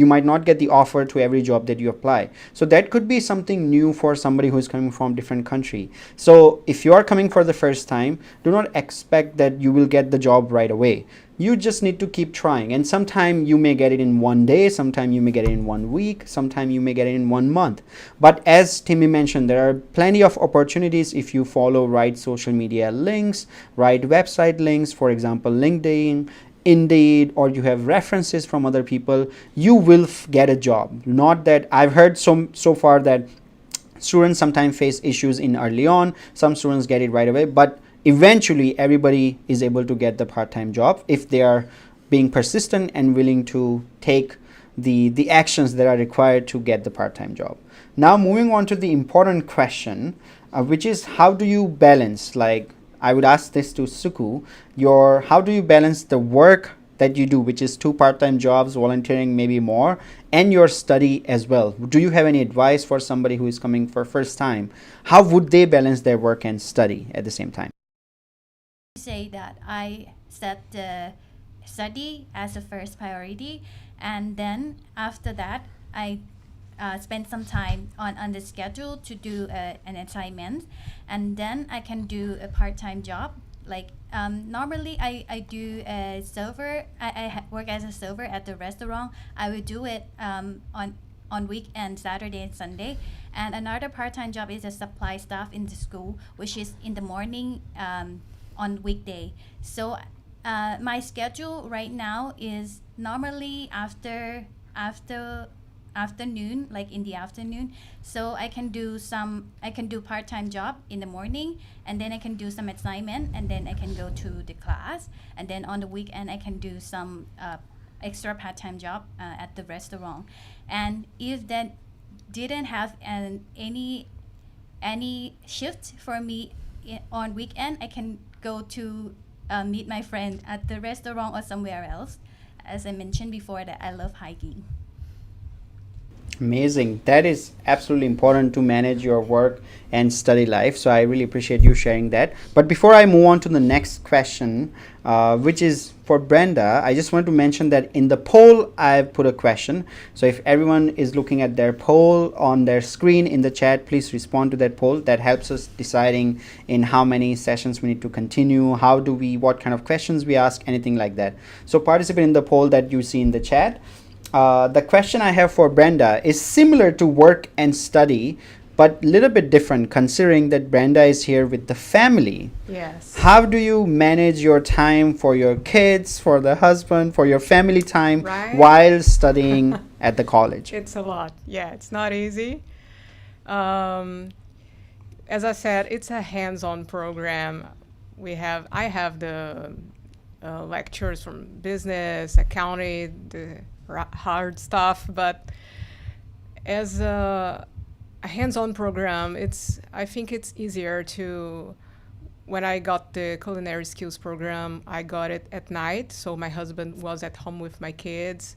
might not get the offer to every job that you apply. So that could be something new for somebody who is coming from different country. So if you are coming for the first time, do not expect that you will get the job right away. You just need to keep trying, and sometime you may get it in 1 day, sometime you may get it in 1 week, sometime you may get it in 1 month. But as Timmy mentioned, there are plenty of opportunities if you follow right social media links, right website links, for example LinkedIn, Indeed, or you have references from other people, you will get a job. Not that I've heard so far that students sometimes face issues in early on, some students get it right away, but eventually everybody is able to get the part-time job if they are being persistent and willing to take the actions that are required to get the part-time job. Now moving on to the important question, which is, how do you balance, like I would ask this to Suku, how do you balance the work that you do, which is 2 part-time jobs, volunteering, maybe more, and your study as well? Do you have any advice for somebody who is coming for first time? How would they balance their work and study at the same time? Say that I set the study as a first priority, and then after that I spend some time on the schedule to do an assignment, and then I can do a part-time job. Like normally I do a server, I work as a server at the restaurant. I will do it on weekend, Saturday and Sunday. And another part-time job is a supply staff in the school, which is in the morning on weekday. So my schedule right now is normally after afternoon, like in the afternoon. So I can do part-time job in the morning, and then I can do some assignment, and then I can go to the class, and then on the weekend I can do some extra part-time job at the restaurant. And if that didn't have any any shift for me on weekend, I can go to meet my friend at the restaurant or somewhere else. As I mentioned before, that I love hiking. Amazing. That is absolutely important to manage your work and study life. So I really appreciate you sharing that. But before I move on to the next question, which is for Brenda, I just want to mention that in the poll, I've put a question. So if everyone is looking at their poll on their screen in the chat, please respond to that poll. That helps us deciding in how many sessions we need to continue, what kind of questions we ask, anything like that. So participate in the poll that you see in the chat. The question I have for Brenda is similar to work and study, but a little bit different considering that Brenda is here with the family. Yes. How do you manage your time for your kids, for the husband, for your family time while studying at the college? It's a lot. Yeah, it's not easy. As I said, it's a hands-on program. I have the lectures from business, accounting, the hard stuff, but as a hands-on program, I think it's easier to. When I got the culinary skills program, I got it at night, so my husband was at home with my kids.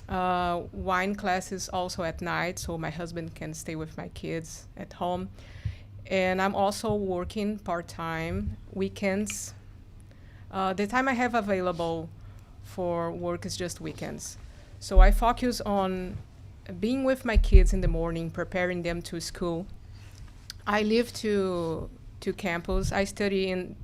Wine classes also at night, so my husband can stay with my kids at home. And I'm also working part-time weekends. The time I have available for work is just weekends. So I focus on being with my kids in the morning, preparing them to school. I live to campus. I study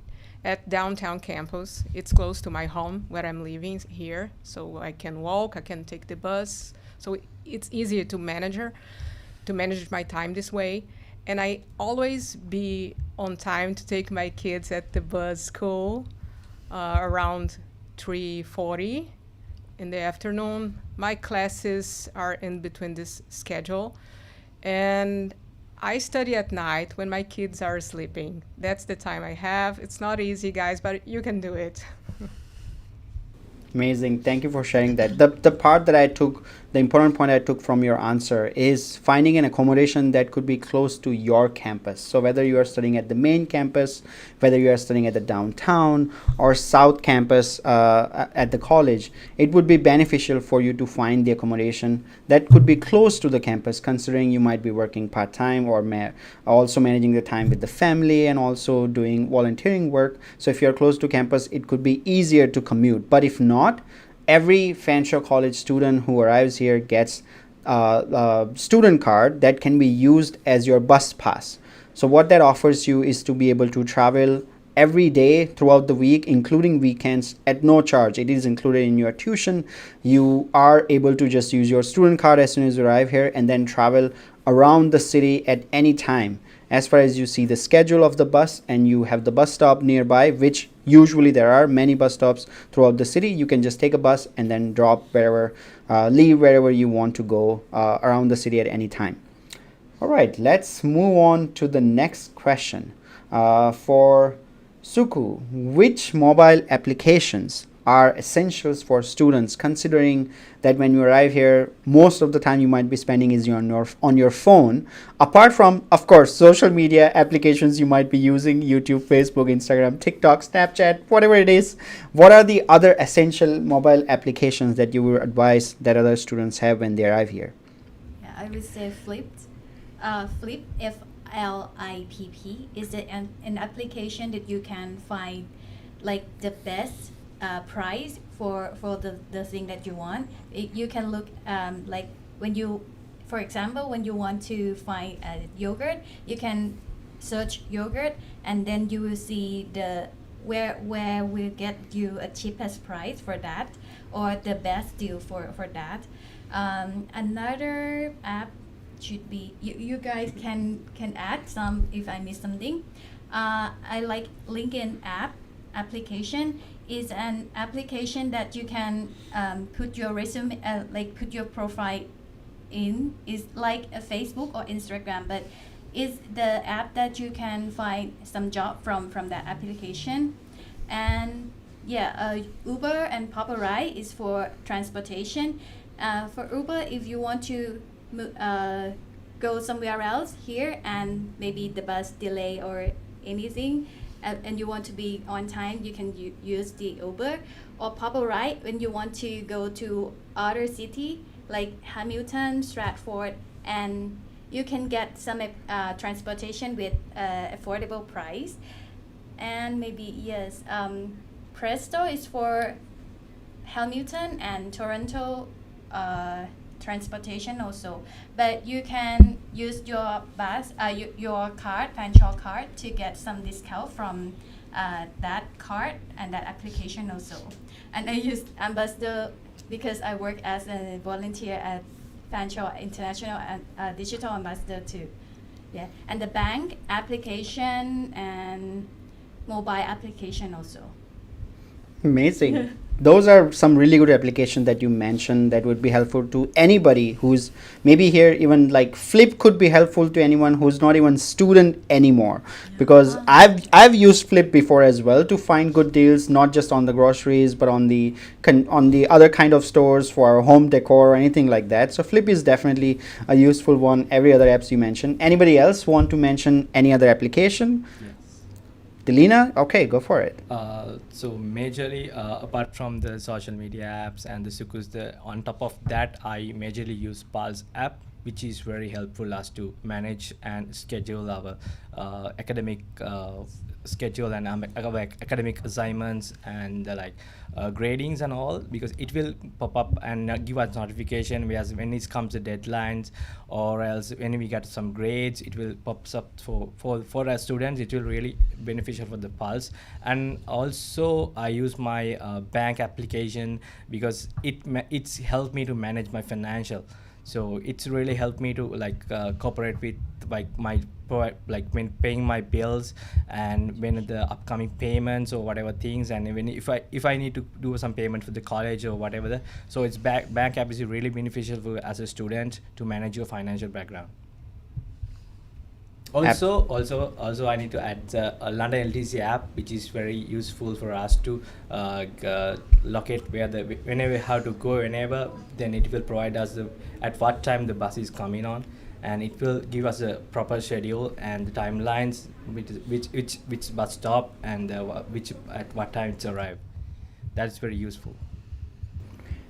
at downtown campus. It's close to my home where I'm living here, so I can walk, I can take the bus. So it's easier to manage my time this way. And I always be on time to take my kids at the bus school around 3:40 in the afternoon. My classes are in between this schedule, and I study at night when my kids are sleeping. That's the time I have. It's not easy, guys, but you can do it. Amazing. Thank you for sharing that. The part that I took, the important point I took from your answer is finding an accommodation that could be close to your campus. So whether you are studying at the main campus, whether you are studying at the downtown or south campus at the college, it would be beneficial for you to find the accommodation that could be close to the campus, considering you might be working part-time or also managing the time with the family and also doing volunteering work. So if you're close to campus, it could be easier to commute. But if not, every Fanshawe College student who arrives here gets a student card that can be used as your bus pass. So what that offers you is to be able to travel every day throughout the week, including weekends, at no charge. It is included in your tuition. You are able to just use your student card as soon as you arrive here and then travel around the city at any time. As far as you see the schedule of the bus and you have the bus stop nearby, which usually there are many bus stops throughout the city, you can just take a bus and then leave wherever you want to go around the city at any time. All right, let's move on to the next question. For Suku, which mobile applications are essentials for students, considering that when you arrive here, most of the time you might be spending is on your phone, apart from, of course, social media applications you might be using, YouTube, Facebook, Instagram, TikTok, Snapchat, whatever it is. What are the other essential mobile applications that you would advise that other students have when they arrive here? Yeah, I would say Flip, FLIPP, is an application that you can find like the best price for the thing that you want. You can look like for example, when you want to find yogurt, you can search yogurt and then you will see where will get you a cheapest price for that or the best deal for that. Another app should be, you guys can add some if I miss something. I like LinkedIn application is an application that you can put your resume, put your profile in. Is like a Facebook or Instagram, but is the app that you can find some job from that application. And yeah, Uber and Papa Ride is for transportation. For Uber, if you want to go somewhere else here and maybe the bus delay or anything, and you want to be on time, you can use the Uber or pop a ride when you want to go to other city like Hamilton, Stratford, and you can get some transportation with affordable price. And maybe yes, Presto is for Hamilton and Toronto transportation also, but you can use your bus, your card, Fanshawe card, to get some discount from that card and that application also. And I use Ambassador because I work as a volunteer at Fanshawe International and Digital Ambassador too. Yeah, and the bank application and mobile application also. Amazing. Those are some really good applications that you mentioned that would be helpful to anybody who's maybe here. Even like Flip could be helpful to anyone who's not even student anymore, because I've used Flip before as well to find good deals, not just on the groceries but on the other kind of stores for home decor or anything like that. So Flip is definitely a useful one. Every other apps you mentioned. Anybody else want to mention any other application? Delina? Okay, go for it. So majorly, apart from the social media apps and the Sukus, on top of that, I majorly use Pulse app, which is very helpful us to manage and schedule our academic schedule and academic assignments and gradings and all, because it will pop up and give us notification when it comes to deadlines, or else when we get some grades, it will pops up for our students. It will really beneficial for the Pulse. And also I use my bank application because it's helped me to manage my financial. So it's really helped me to cooperate with when paying my bills and when the upcoming payments or whatever things, and even if I need to do some payment for the college or whatever. So it's bank app is really beneficial for as a student to manage your financial background. Also, I need to add a London LTC app, which is very useful for us to locate whenever how to go whenever. Then it will provide us at what time the bus is coming on, and it will give us a proper schedule and the timelines, which bus stop and which at what time it's arrived. That's very useful.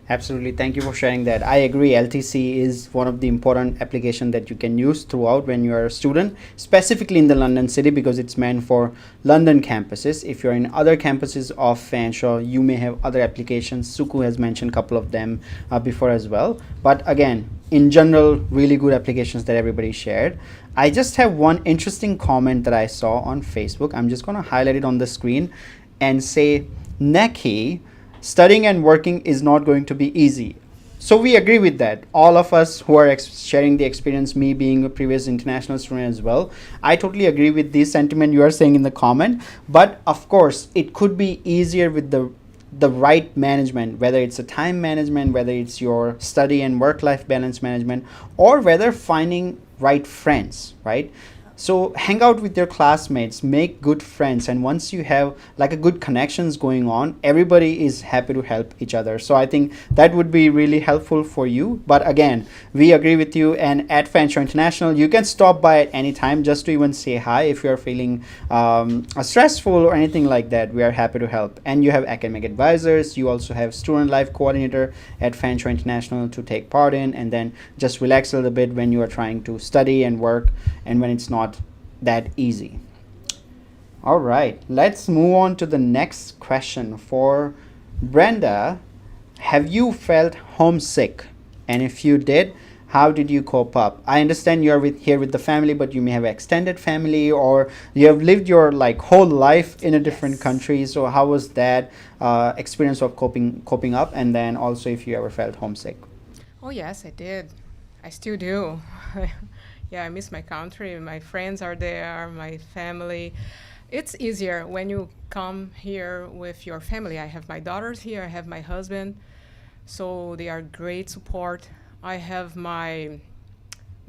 Absolutely. Thank you for sharing that. I agree. LTC is one of the important applications that you can use throughout when you are a student, specifically in the London city, because it's meant for London campuses. If you're in other campuses of Fanshawe, you may have other applications. Suku has mentioned a couple of them before as well. But again, in general, really good applications that everybody shared. I just have one interesting comment that I saw on Facebook. I'm just going to highlight it on the screen and say, Neki, studying and working is not going to be easy. So we agree with that. All of us who are sharing the experience, me being a previous international student as well, I totally agree with this sentiment you are saying in the comment. But of course, it could be easier with the right management, whether it's a time management, whether it's your study and work-life balance management, or whether finding right friends, right? So hang out with your classmates, make good friends, and once you have like a good connections going on, everybody is happy to help each other. So I think that would be really helpful for you. But again, we agree with you, and at Fanshawe International, you can stop by at any time just to even say hi if you're feeling stressful or anything like that. We are happy to help. And you have academic advisors, you also have student life coordinator at Fanshawe International to take part in, and then just relax a little bit when you are trying to study and work and when it's not that easy. All right, let's move on to the next question for Brenda. Have you felt homesick? And if you did, how did you cope up? I understand you're here with the family, but you may have extended family, or you have lived your whole life in a different country. So how was that experience of coping up? And then also if you ever felt homesick. Oh yes, I did. I still do. Yeah, I miss my country. My friends are there, my family. It's easier when you come here with your family. I have my daughters here, I have my husband, so they are great support. I have my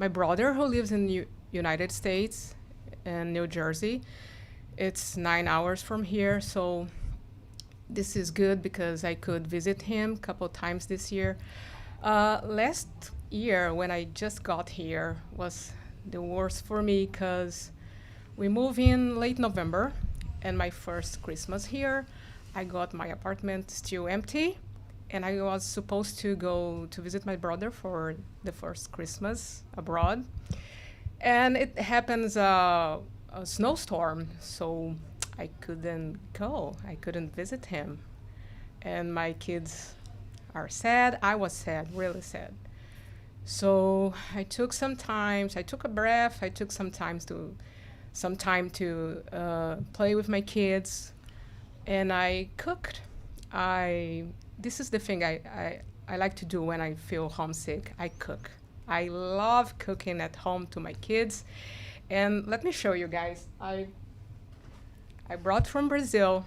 brother who lives in the United States in New Jersey. It's 9 hours from here, so this is good because I could visit him a couple times this year. Last year, when I just got here, was the worst for me because we moved in late November, and my first Christmas here, I got my apartment still empty, and I was supposed to go to visit my brother for the first Christmas abroad. And it happens a snowstorm, so I couldn't go. I couldn't visit him. And my kids are sad. I was sad, really sad. So I took a breath, I took some time to play with my kids, and I cooked. This is the thing I like to do when I feel homesick. I cook. I love cooking at home to my kids. And let me show you guys. I brought from Brazil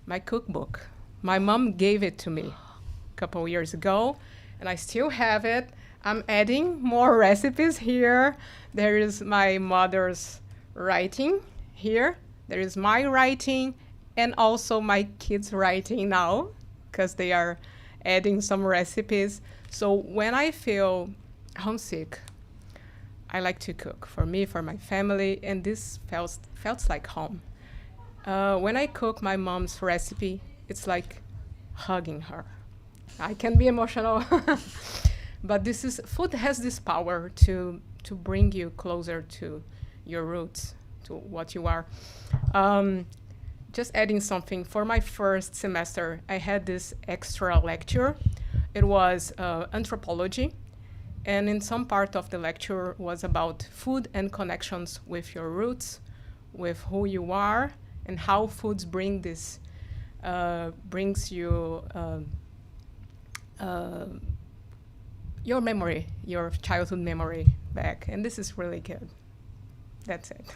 my cookbook. My mom gave it to me a couple years ago, and I still have it. I'm adding more recipes here. There is my mother's writing here. There is my writing and also my kids' writing now because they are adding some recipes. So when I feel homesick, I like to cook for me, for my family, and this felt like home. When I cook my mom's recipe, it's like hugging her. I can be emotional, but food has this power to bring you closer to your roots, to what you are. Just adding something, for my first semester, I had this extra lecture. It was anthropology, and in some part of the lecture was about food and connections with your roots, with who you are, and how foods brings you your memory, your childhood memory back. And this is really good. That's it.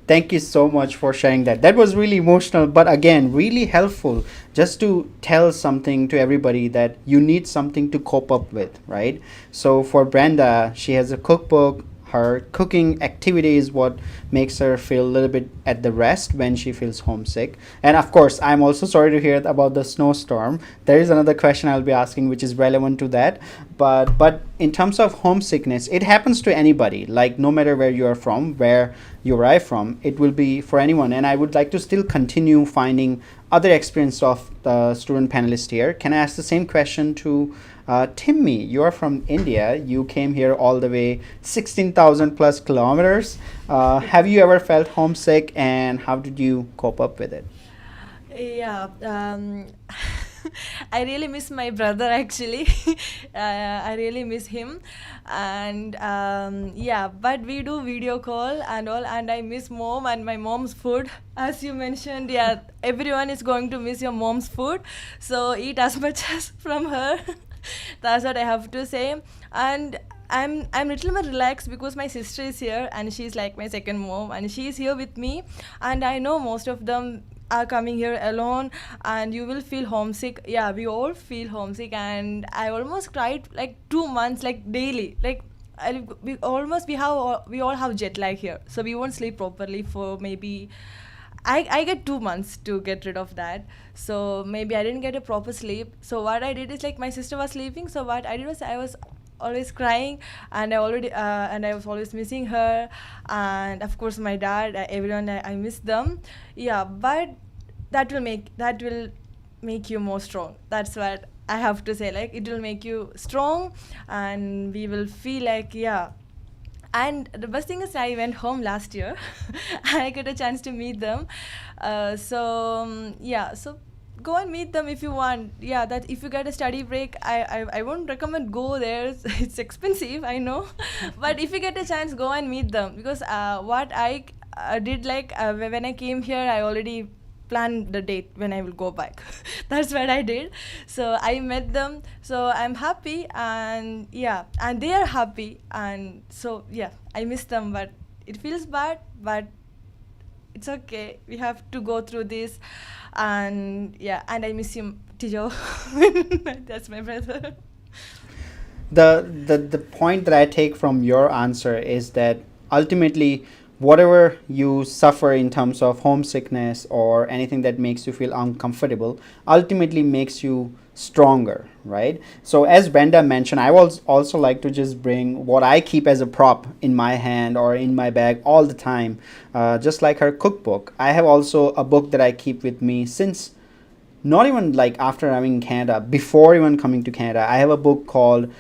Thank you so much for sharing that. That was really emotional, but again, really helpful just to tell something to everybody that you need something to cope up with, right? So for Brenda, she has a cookbook. Her cooking activity is what makes her feel a little bit at the rest when she feels homesick. And of course, I'm also sorry to hear about the snowstorm. There is another question I'll be asking which is relevant to that. But in terms of homesickness, it happens to anybody. Like no matter where you are from, where you arrive from, it will be for anyone. And I would like to still continue finding other experience of the student panelists here. Can I ask the same question to Timmy? You are from India. You came here all the way 16,000 plus kilometers. Have you ever felt homesick, and how did you cope up with it? Yeah, I really miss my brother actually. I really miss him, and yeah, but we do video call and all, and I miss mom and my mom's food. As you mentioned, yeah, everyone is going to miss your mom's food, so eat as much as from her. That's what I have to say. And I'm little more relaxed because my sister is here and she's like my second mom and she's here with me, and I know most of them are coming here alone and you will feel homesick. Yeah, we all feel homesick, and I almost cried like 2 months, like daily. Like we all have jet lag here, so we won't sleep properly for maybe I get 2 months to get rid of that. So maybe I didn't get a proper sleep. So what I did is, like, my sister was sleeping, so what I did was I was always crying, and I was always missing her, and of course my dad, everyone, I miss them. Yeah, but that will make you more strong. That's what I have to say. Like, it will make you strong, and we will feel like, yeah. And the best thing is I went home last year. I got a chance to meet them. Yeah, so go and meet them if you want. Yeah, that if you get a study break, I won't recommend go there. It's expensive, I know. But if you get a chance, go and meet them. Because what I did, like, when I came here, I already planned the date when I will go back. That's what I did. So I met them. So I'm happy, and yeah, and they are happy. And so yeah, I miss them, but it feels bad, but it's okay. We have to go through this, and yeah, and I miss you, Tijo. That's my brother. The point that I take from your answer is that ultimately, whatever you suffer in terms of homesickness or anything that makes you feel uncomfortable, ultimately makes you stronger, right? So as Brenda mentioned, I will also like to just bring what I keep as a prop in my hand or in my bag all the time, just like her cookbook. I have also a book that I keep with me since not even like after arriving in Canada, before even coming to Canada. I have a book called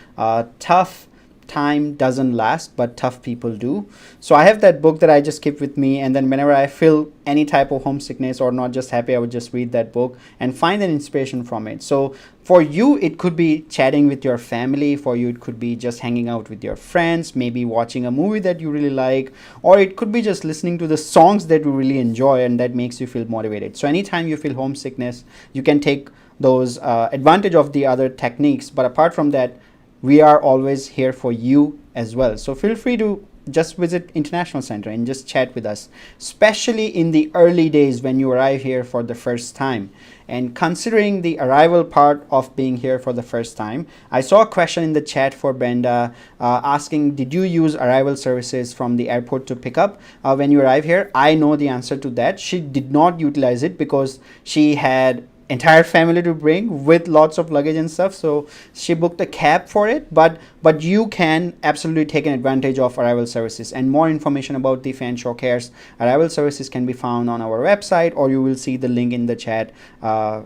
Tough Time Doesn't Last, but Tough People Do. So I have that book that I just keep with me, and then whenever I feel any type of homesickness or not just happy, I would just read that book and find an inspiration from it. So for you, it could be chatting with your family. For you, it could be just hanging out with your friends, maybe watching a movie that you really like, or it could be just listening to the songs that you really enjoy and that makes you feel motivated. So anytime you feel homesickness, you can take those advantage of the other techniques. But apart from that, we are always here for you as well. So feel free to just visit International Center and just chat with us, especially in the early days when you arrive here for the first time. And considering the arrival part of being here for the first time, I saw a question in the chat for Brenda asking, did you use arrival services from the airport to pick up when you arrive here? I know the answer to that. She did not utilize it because she had entire family to bring with lots of luggage and stuff, so she booked a cab for it. But you can absolutely take an advantage of arrival services, and more information about the Fanshawe Cares arrival services can be found on our website, or you will see the link in the chat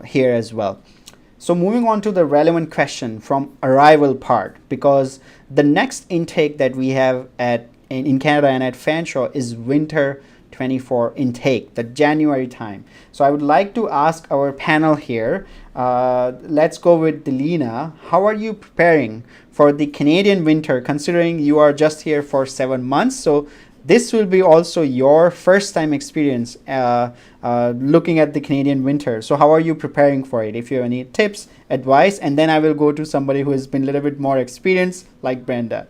here as well. So moving on to the relevant question from arrival part, because the next intake that we have in Canada and at Fanshawe is winter 24 intake, the January time. So I would like to ask our panel here, let's go with Delina. How are you preparing for the Canadian winter, considering you are just here for 7 months? So this will be also your first time experience looking at the Canadian winter. So how are you preparing for it? If you have any tips, advice, and then I will go to somebody who has been a little bit more experienced like Brenda.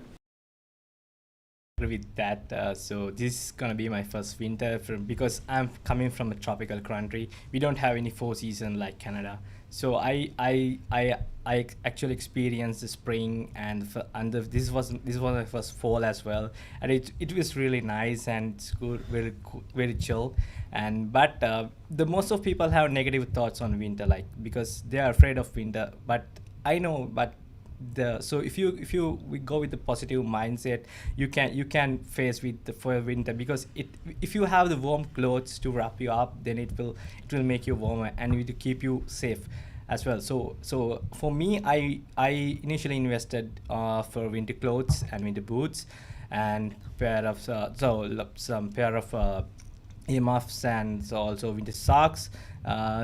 With that, so this is gonna be my first winter because I'm coming from a tropical country. We don't have any 4 seasons like Canada, so I actually experienced the spring and this was my first fall as well, and it was really nice and it's good, very chill. And but the most of people have negative thoughts on winter, like because they are afraid of winter. But I know, but so if we go with the positive mindset, you can face with the for winter, because if you have the warm clothes to wrap you up, then it will make you warmer and it will keep you safe as well. So for me, I initially invested for winter clothes and winter boots and pair of some pair of earmuffs and so also winter socks,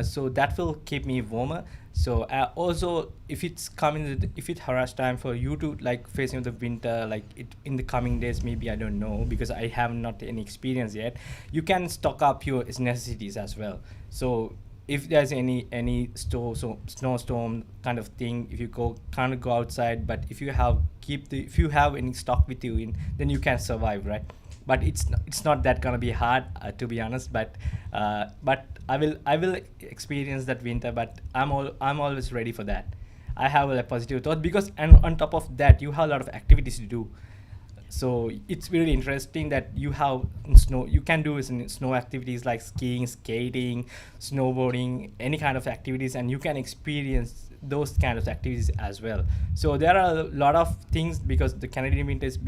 so that will keep me warmer. So also if it harass time for you to like facing the winter, like it in the coming days, maybe, I don't know, because I have not any experience yet, you can stock up your necessities as well. So if there's any snowstorm kind of thing, if you can't go outside, but if you have any stock with you then you can survive, right? But it's not that gonna be hard, to be honest. But I will experience that winter. But I'm always ready for that. I have a positive thought, because and on top of that, you have a lot of activities to do. So it's really interesting that you have snow. You can do snow activities like skiing, skating, snowboarding, any kind of activities, and you can experience those kind of activities as well. So there are a lot of things, because the Canadian winter is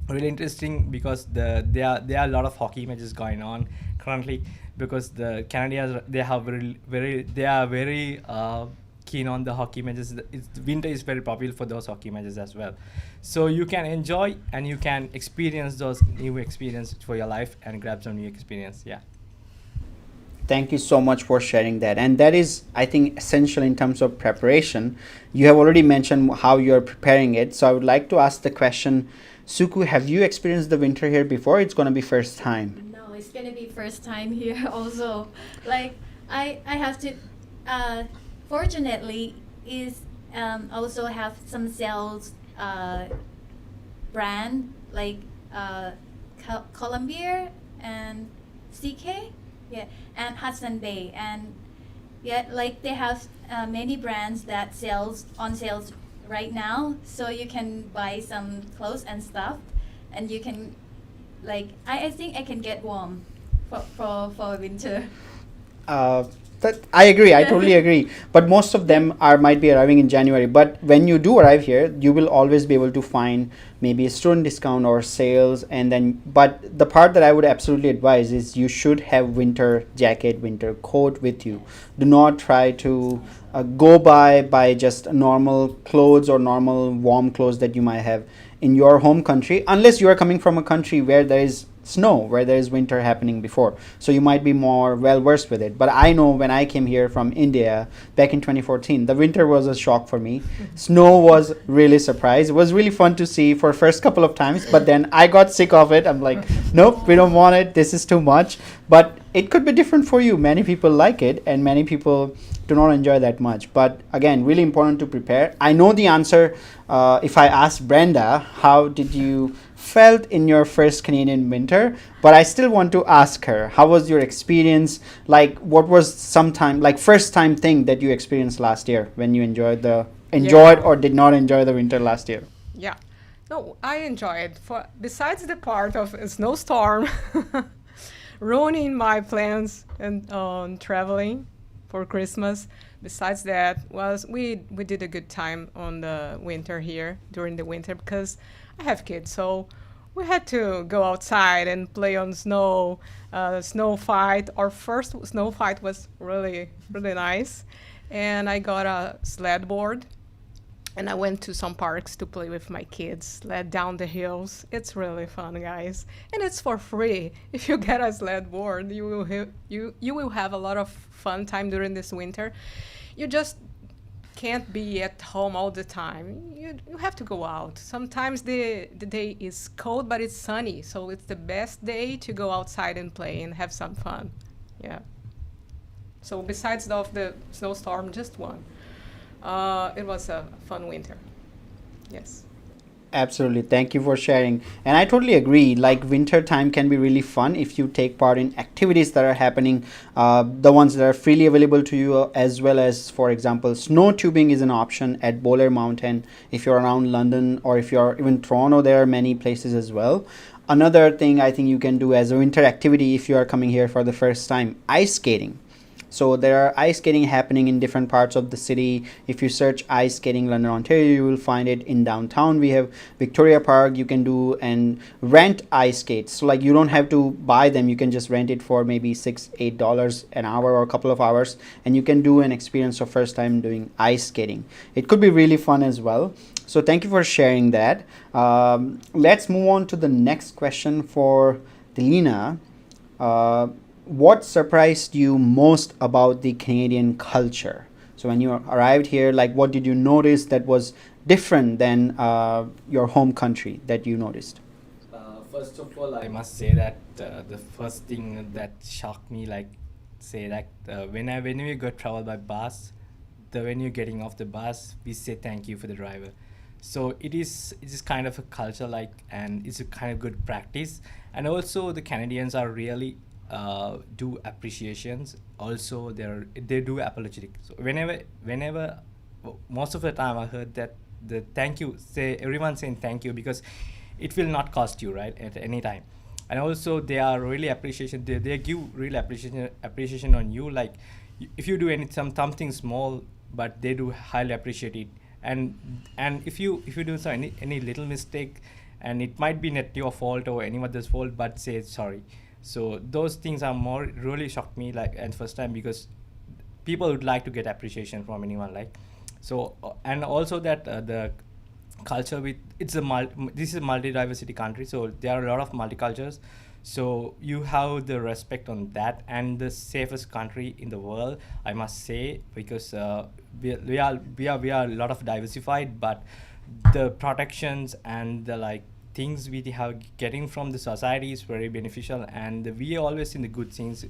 really interesting, because there are a lot of hockey matches going on currently, because the Canadians, they are very keen on the hockey matches. Winter is very popular for those hockey matches as well. So you can enjoy and you can experience those new experiences for your life and grab some new experience. Yeah. Thank you so much for sharing that. And that is, I think, essential in terms of preparation. You have already mentioned how you're preparing it. So I would like to ask the question, Suku, have you experienced the winter here before? It's going to be first time. No, it's gonna be first time here also. Like I have to. Fortunately, is also have some sales brand like Columbia and CK, yeah, and Hudson Bay, and yeah, like they have many brands that sells on sales right now, so you can buy some clothes and stuff, and you can I think I can get warm for winter. I agree. I totally agree. But most of them might be arriving in January. But when you do arrive here, you will always be able to find maybe a student discount or sales. And then, but the part that I would absolutely advise is you should have winter jacket, winter coat with you. Do not try to go by just normal clothes or normal warm clothes that you might have in your home country, unless you are coming from a country where there is snow, where there is winter happening before, so you might be more well versed with it. But I know when I came here from India back in 2014, the winter was a shock for me. Snow was really surprised. It was really fun to see for first couple of times, but then I got sick of it. I'm like, nope, we don't want it, this is too much. But it could be different for you. Many people like it and many people do not enjoy that much. But again, really important to prepare. I know the answer. If I asked Brenda, how did you felt in your first Canadian winter, but I still want to ask her, how was your experience? Like, what was sometime like first time thing that you experienced last year when you enjoyed or did not enjoy the winter last year? Yeah, no, I enjoyed. For besides the part of a snowstorm ruining my plans and traveling for Christmas. Besides that, was we did a good time on the winter here during the winter because I have kids, so we had to go outside and play on snow, snow fight. Our first snow fight was really nice, and I got a sled board, and I went to some parks to play with my kids, sled down the hills. It's really fun, guys, and it's for free. If you get a sled board, you will have a lot of fun time during this winter. You just can't be at home all the time. You have to go out. Sometimes the day is cold, but it's sunny, so it's the best day to go outside and play and have some fun. Yeah. So besides of the snowstorm, just one. It was a fun winter. Yes. Absolutely. Thank you for sharing. And I totally agree. Like, winter time can be really fun if you take part in activities that are happening, the ones that are freely available to you, as well as, for example, snow tubing is an option at Bowler Mountain. If you're around London or if you're even Toronto, there are many places as well. Another thing I think you can do as a winter activity if you are coming here for the first time, ice skating. So there are ice skating happening in different parts of the city. If you search ice skating London, Ontario, you will find it. In downtown, we have Victoria Park. You can do and rent ice skates. So like, you don't have to buy them. You can just rent it for maybe $6-8 an hour or a couple of hours, and you can do an experience of first time doing ice skating. It could be really fun as well. So thank you for sharing that. Let's move on to the next question for Delina. What surprised you most about the Canadian culture? So when you arrived here, like, what did you notice that was different than your home country that you noticed? First of all, I must say that the first thing that shocked me, like, say that when we go travel by bus, when you're getting off the bus, we say thank you for the driver. So it is kind of a culture, like, and it's a kind of good practice. And also the Canadians are really do appreciations. Also they do apologetic. So whenever most of the time I heard that the thank you, say everyone saying thank you, because it will not cost you, right, at any time. And also they are really appreciation, they give really appreciation on you, like if you do something small, but they do highly appreciate it. And if you do any little mistake, and it might be not your fault or any other's fault, but say sorry. So those things are more really shocked me, like, at first time, because people would like to get appreciation from anyone, like. So and also that the culture with this is a multi-diversity country, so there are a lot of multicultures. So you have the respect on that, and the safest country in the world, I must say, because we are a lot of diversified, but the protections and the like things we have getting from the society is very beneficial, and we always see the good things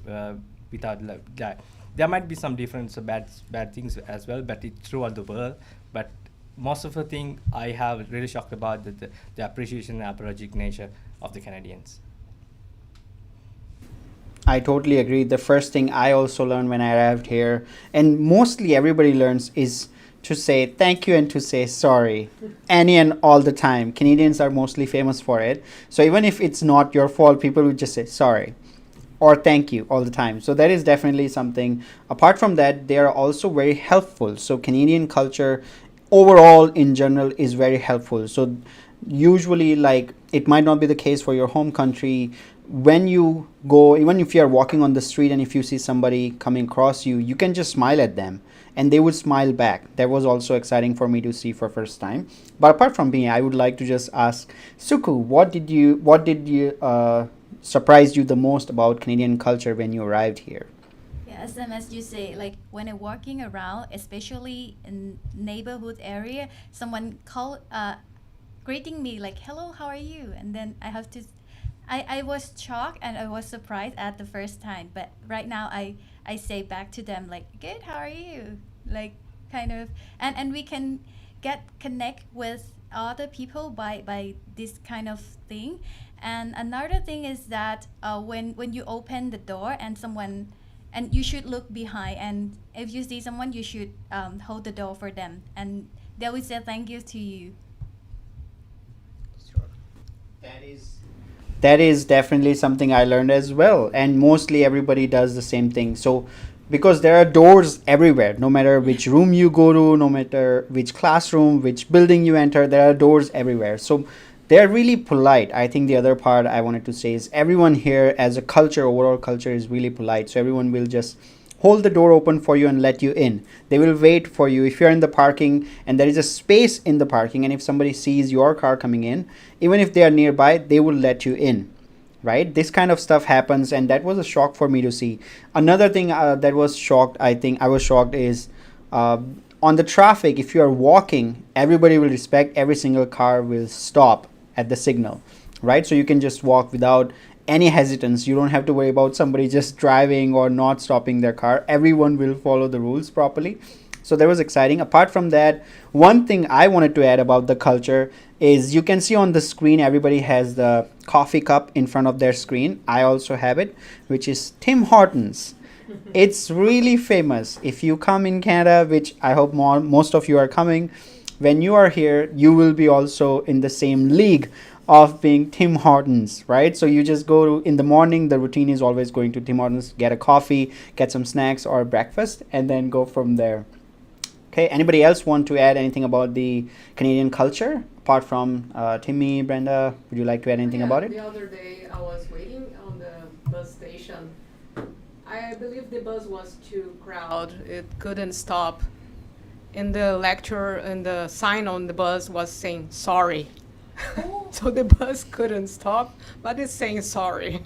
without that. There might be some different bad things as well, but it's throughout the world. But most of the thing I have really shocked about the appreciation and apologetic nature of the Canadians. I totally agree. The first thing I also learned when I arrived here, and mostly everybody learns, is to say thank you and to say sorry, any and all the time. Canadians are mostly famous for it. So even if it's not your fault, people would just say sorry. or thank you all the time. So that is definitely something. Apart from that, they are also very helpful. So Canadian culture overall in general is very helpful. So usually, like, it might not be the case for your home country. When you go, even if you're walking on the street and if you see somebody coming across you, you can just smile at them and they would smile back. That was also exciting for me to see for first time. But apart from me, I would like to just ask Suku, what did you surprised you the most about Canadian culture when you arrived here? Yeah, as you say, like when I'm walking around, especially in neighborhood area, someone greeting me like, "Hello, how are you?" And then I was shocked and I was surprised at the first time. But right now I say back to them like, "Good, how are you?" Like kind of, and we can connect with other people by this kind of thing. And another thing is that when you open the door and you should look behind, and if you see someone, you should hold the door for them, and they will say thank you to you. That is definitely something I learned as well, and mostly everybody does the same thing. So because there are doors everywhere, no matter which room you go to, no matter which classroom, which building you enter, there are doors everywhere. So they're really polite. I think the other part I wanted to say is everyone here as a culture, overall culture, is really polite. So everyone will just hold the door open for you and let you in. They will wait for you. If you're in the parking and there is a space in the parking, and if somebody sees your car coming in, even if they are nearby, they will let you in, right? This kind of stuff happens, and that was a shock for me to see. Another thing that was shocked, I was shocked, is on the traffic, if you are walking, everybody will respect, every single car will stop at the signal, right? So you can just walk without any hesitance. You don't have to worry about somebody just driving or not stopping their car. Everyone will follow the rules properly. So that was exciting. Apart from that, one thing I wanted to add about the culture is you can see on the screen everybody has the coffee cup in front of their screen. I also have it, which is Tim Hortons. It's really famous. If you come in Canada, which I hope most of you are coming, when you are here, you will be also in the same league of being Tim Hortons, right? So you just go to, in the morning, the routine is always going to Tim Hortons, get a coffee, get some snacks or breakfast, and then go from there. Okay, anybody else want to add anything about the Canadian culture? Apart from Timmy, Brenda, would you like to add anything about it? The other day I was waiting on the bus station. I believe the bus was too crowded. It couldn't stop. In the lecture, and the sign on the bus was saying sorry. Oh. So the bus couldn't stop, but it's saying sorry.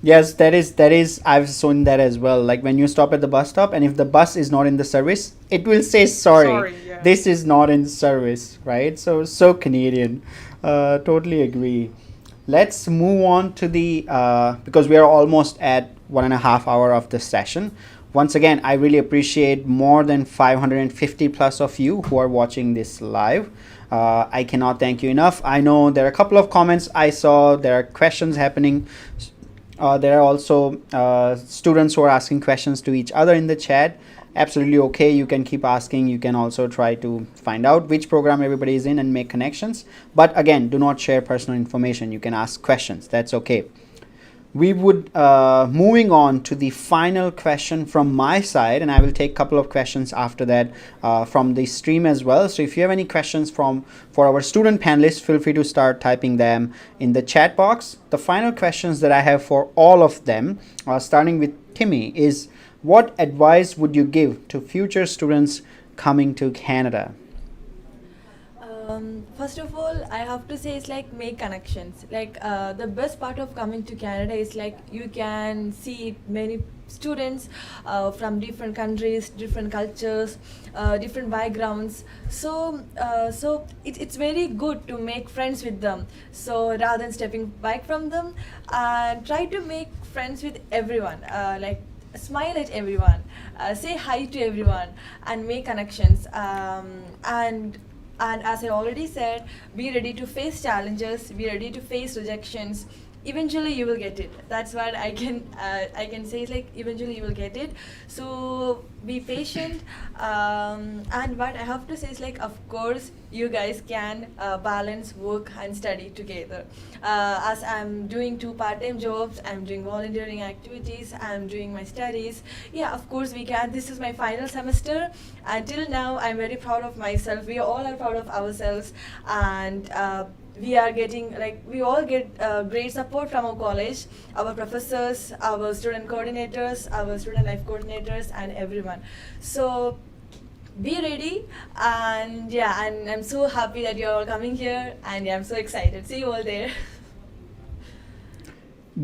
Yes, that is I've seen that as well. Like when you stop at the bus stop and if the bus is not in the service, it will say sorry. Yeah. This is not in service, right? So Canadian. Totally agree. Let's move on to the because we are almost at 1.5 hours of the session. Once again, I really appreciate more than 550 plus of you who are watching this live. I cannot thank you enough. I know there are a couple of comments I saw. There are questions happening. There are also students who are asking questions to each other in the chat. Absolutely okay. You can keep asking. You can also try to find out which program everybody is in and make connections. But again, do not share personal information. You can ask questions. That's okay. We would moving on to the final question from my side, and I will take a couple of questions after that from the stream as well. So if you have any questions for our student panelists, feel free to start typing them in the chat box. The final questions that I have for all of them, starting with Timmy, is what advice would you give to future students coming to Canada? First of all, I have to say it's like make connections. Like the best part of coming to Canada is like you can see many students from different countries, different cultures, different backgrounds. So it's very good to make friends with them. So rather than stepping back from them, try to make friends with everyone. Like smile at everyone, say hi to everyone, and make connections. And as I already said, be ready to face challenges, be ready to face rejections, eventually you will get it. That's what I can say. Is like eventually you will get it. So be patient. And what I have to say is like, of course you guys can balance work and study together. As I'm doing 2 part-time jobs, I'm doing volunteering activities, I'm doing my studies. Yeah, of course we can. This is my final semester. Until now, I'm very proud of myself. We all are proud of ourselves, and we are getting, like, we all get great support from our college, our professors, our student coordinators, our student life coordinators, and everyone. So be ready, and yeah, and I'm so happy that you're all coming here, and yeah, I'm so excited. See you all there.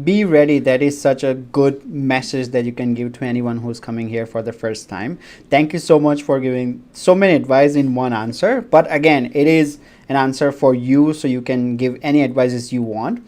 Be ready. That is such a good message that you can give to anyone who's coming here for the first time. Thank you so much for giving so many advice in one answer. But again, it is an answer for you, so you can give any advices you want.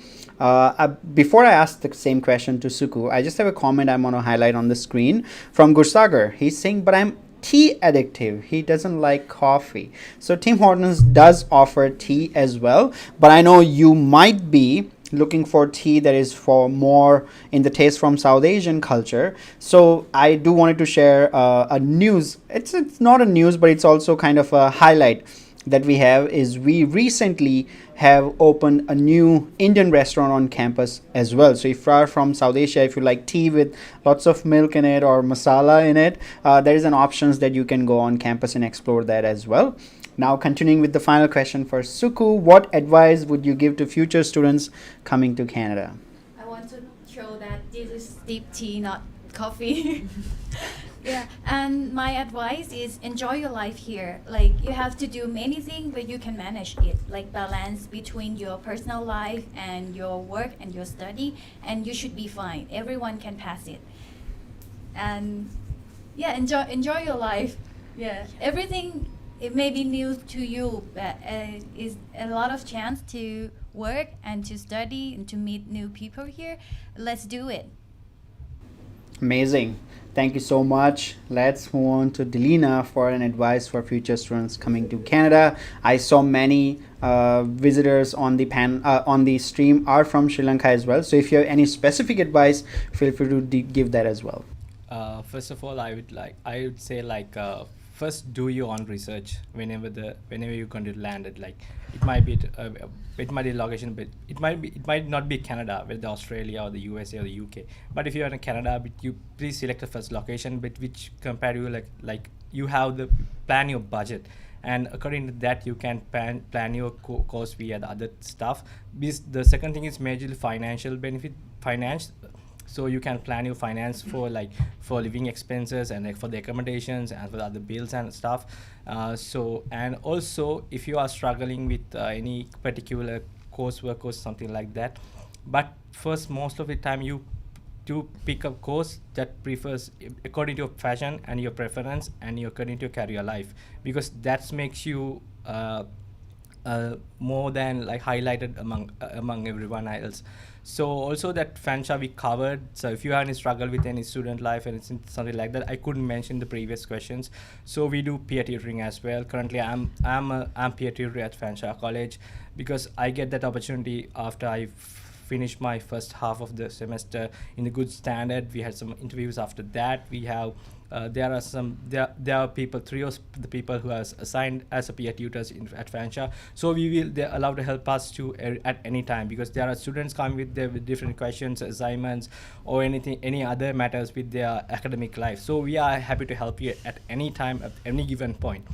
Before I ask the same question to Suku, I just have a comment I'm going to highlight on the screen from Gursagar. He's saying, but I'm tea addictive. He doesn't like coffee. So Tim Hortons does offer tea as well, but I know you might be looking for tea that is for more in the taste from South Asian culture. So I do wanted to share a news. It's not a news, but it's also kind of a highlight that we have. Is we recently have opened a new Indian restaurant on campus as well. So if you are from South Asia, if you like tea with lots of milk in it or masala in it, there is an options that you can go on campus and explore that as well. Now, continuing with the final question for Suku, what advice would you give to future students coming to Canada? I want to show that this is deep tea, not coffee. Yeah, and my advice is enjoy your life here. Like, you have to do many things, but you can manage it. Like, balance between your personal life and your work and your study, and you should be fine. Everyone can pass it. And yeah, enjoy your life. Yeah, everything, it may be new to you, but is a lot of chance to work and to study and to meet new people here. Let's do it. Amazing. Thank you so much. Let's move on to Delina for an advice for future students coming to Canada. I saw many visitors on the stream are from Sri Lanka as well. So if you have any specific advice, feel free to give that as well. First of all, I would say first do your own research whenever you're going to land it. Like, it might be location, but it might not be Canada, with Australia or the USA or the UK. But if you're in Canada, you please select the first location, but which compare you like you have the plan your budget, and according to that you can plan your course via the other stuff. The second thing is majorly financial benefit, so you can plan your finance for living expenses and like for the accommodations and for the other bills and stuff. And also if you are struggling with any particular coursework or something like that, but first, most of the time you do pick a course that prefers according to your fashion and your preference and according to your career life, because that makes you more than like highlighted among everyone else. So also that Fanshawe we covered. So if you have any struggle with any student life and it's something like that, I couldn't mention the previous questions. So we do peer tutoring as well. Currently, I'm peer tutor at Fanshawe College, because I get that opportunity after I finish my first half of the semester in a good standard. We had some interviews after that. We have there are people, 3 of the people who are assigned as a peer tutors at Fanshawe. So they're allowed to help us at any time, because there are students coming with different questions, assignments, or any other matters with their academic life. So we are happy to help you at any time, at any given point.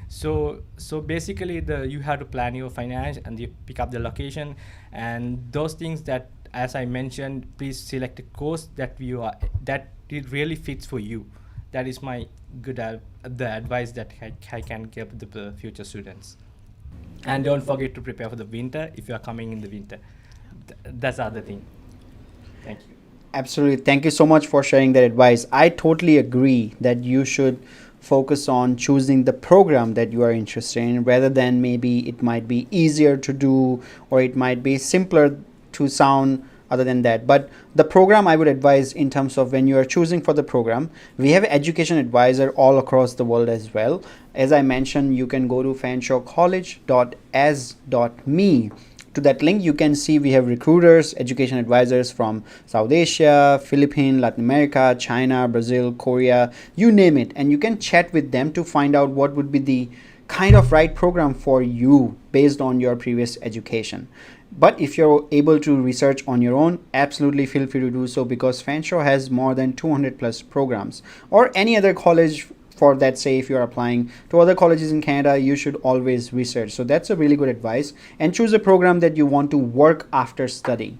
So basically, you have to plan your finance and you pick up the location and those things that, as I mentioned, please select a course that it really fits for you. That is my the advice that I can give the future students. And don't forget to prepare for the winter if you are coming in the winter. That's the other thing. Thank you. Absolutely. Thank you so much for sharing that advice. I totally agree that you should focus on choosing the program that you are interested in, rather than maybe it might be easier to do or it might be simpler to sound other than that. But the program I would advise, in terms of when you are choosing for the program, we have education advisor all across the world as well. As I mentioned, you can go to fanshawecollege.as.me to that link, you can see we have recruiters, education advisors from South Asia, Philippines, Latin America, China, Brazil, Korea, you name it. And you can chat with them to find out what would be the kind of right program for you based on your previous education. But if you're able to research on your own, absolutely feel free to do so, because Fanshawe has more than 200 plus programs, or any other college for that. Say if you're applying to other colleges in Canada, you should always research. So that's a really good advice, and choose a program that you want to work after study,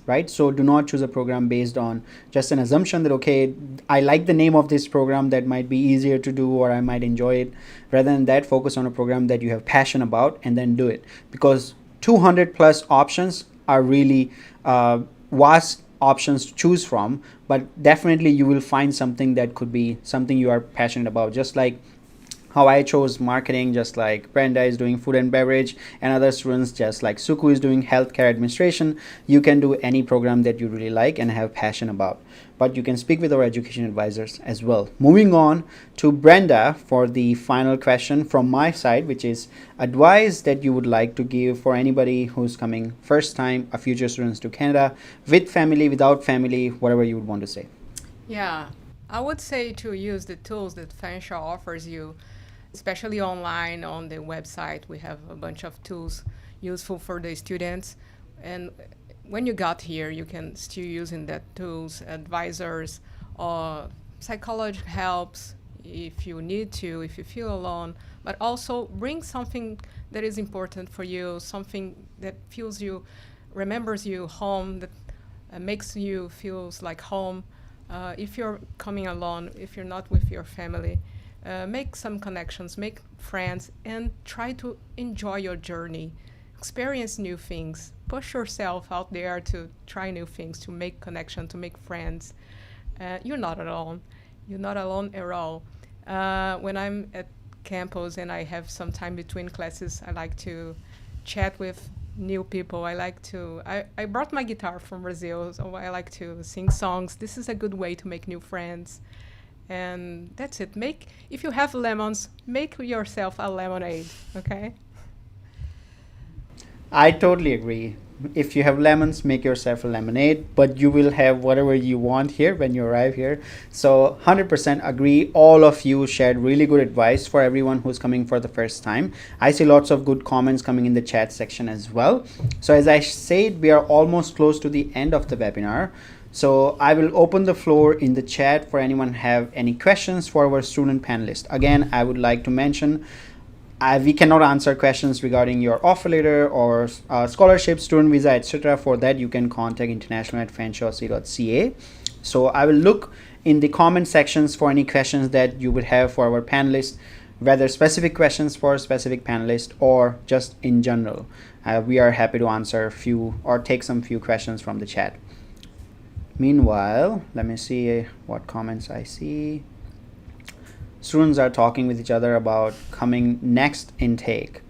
right? So do not choose a program based on just an assumption that, okay, I like the name of this program, that might be easier to do, or I might enjoy it. Rather than that, focus on a program that you have passion about and then do it, because 200 plus options are really vast options to choose from, but definitely you will find something that could be something you are passionate about. Just like how I chose marketing, just like Brenda is doing food and beverage, and other students just like Suku is doing healthcare administration. You can do any program that you really like and have passion about, but you can speak with our education advisors as well. Moving on to Brenda for the final question from my side, which is advice that you would like to give for anybody who's coming first time, a future students to Canada, with family, without family, whatever you would want to say. Yeah, I would say to use the tools that Fanshawe offers you, especially online on the website. We have a bunch of tools useful for the students. And when you got here, you can still using that tools, advisors, or psychological helps if you need to, if you feel alone. But also bring something that is important for you, something that feels you, remembers you home, that makes you feels like home. If you're coming alone, if you're not with your family, make some connections, make friends, and try to enjoy your journey. Experience new things. Push yourself out there to try new things, to make connection, to make friends. You're not alone. You're not alone at all. When I'm at campus and I have some time between classes, I like to chat with new people. I brought my guitar from Brazil, so I like to sing songs. This is a good way to make new friends. And that's it. If you have lemons, make yourself a lemonade, okay? I totally agree. If you have lemons, make yourself a lemonade, but you will have whatever you want here when you arrive here. So 100% agree. All of you shared really good advice for everyone who's coming for the first time. I see lots of good comments coming in the chat section as well. So as I said, we are almost close to the end of the webinar. So I will open the floor in the chat for anyone have any questions for our student panelists. Again, I would like to mention we cannot answer questions regarding your offer letter or scholarship, student visa, etc. For that, you can contact international@fanshawe.ca. So I will look in the comment sections for any questions that you would have for our panelists, whether specific questions for specific panelists or just in general. We are happy to answer a few or take some few questions from the chat. Meanwhile, let me see what comments I see. Students are talking with each other about coming next intake,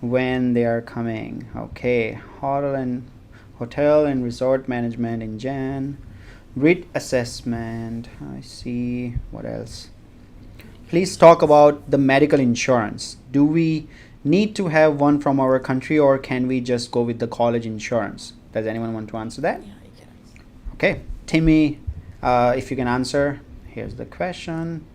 when they are coming. Okay, hotel and resort management in Jan, RIT assessment. I see. What else? Please talk about the medical insurance. Do we need to have one from our country, or can we just go with the college insurance? Does anyone want to answer that? Okay, Timmy, if you can answer, here's the question.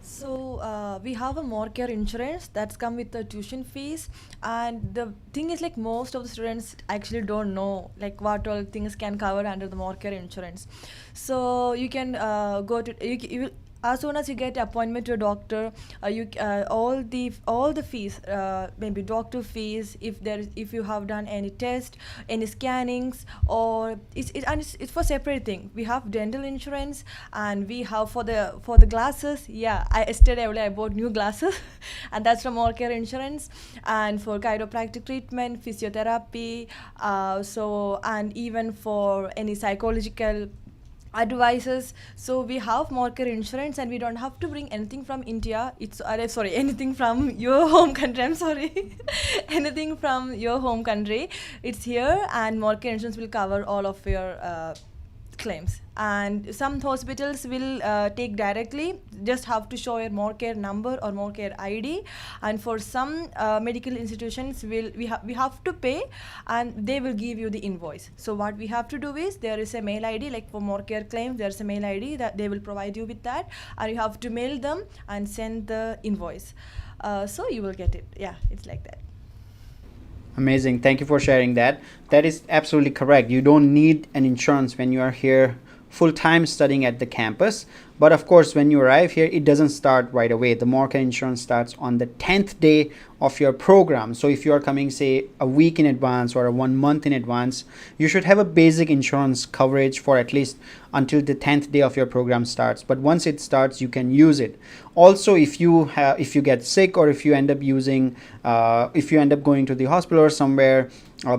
So we have a more care insurance that's come with the tuition fees, and the thing is like most of the students actually don't know like what all things can cover under the more care insurance. So you can go to you as soon as you get appointment to a doctor, all the fees, maybe doctor fees, if you have done any test, any scannings, or it's for separate thing. We have dental insurance, and we have for the glasses. Yeah, yesterday I bought new glasses, and that's from all care insurance. And for chiropractic treatment, physiotherapy, and even for any psychological advices. So we have more care insurance, and we don't have to bring anything from India. Anything from your home country. I'm sorry, anything from your home country. It's here, and more care insurance will cover all of your claims, and some hospitals will take directly, just have to show your more care number or more care ID, and for some medical institutions we have to pay, and they will give you the invoice. So what we have to do is, there is a mail ID, like for more care claims there's a mail ID that they will provide you with that, and you have to mail them and send the invoice. So you will get it. Yeah, it's like that. Amazing. Thank you for sharing that. That is absolutely correct. You don't need an insurance when you are here full-time studying at the campus. But of course, when you arrive here, it doesn't start right away. The Morca insurance starts on the 10th day of your program. So if you are coming, say, a week in advance or 1 month in advance, you should have a basic insurance coverage for at least until the 10th day of your program starts. But once it starts, you can use it. Also, if you get sick, or if you end up going to the hospital or somewhere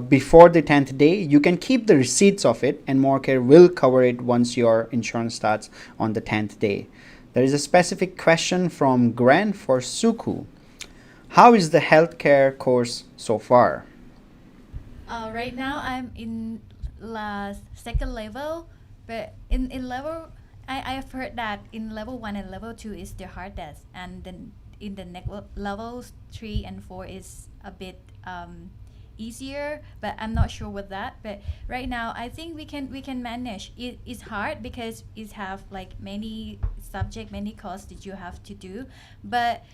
before the 10th day, you can keep the receipts of it, and Morcare will cover it once your insurance starts on the 10th day. There is a specific question from Gran for Suku. How is the healthcare course so far? Right now I'm in second level, but in level, I've heard that in level 1 and level 2 is the hardest, and then in the next levels 3 and 4 is a bit easier, but I'm not sure with that. But right now I think we can manage. It is hard because it have like many subject, many courses that you have to do, but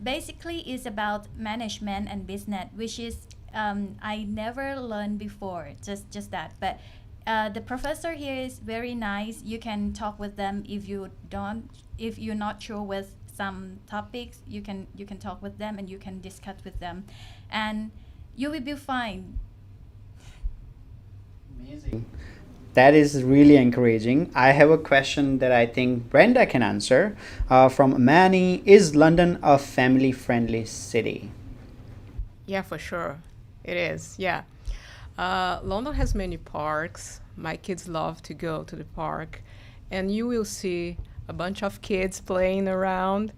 basically it's about management and business, which is I never learned before, just that. But the professor here is very nice. You can talk with them if you're not sure with some topics, you can talk with them and you can discuss with them, and you will be fine. Amazing. That is really encouraging. I have a question that I think Brenda can answer from Manny. Is London a family-friendly city? Yeah, for sure. It is, yeah. London has many parks. My kids love to go to the park. And you will see a bunch of kids playing around.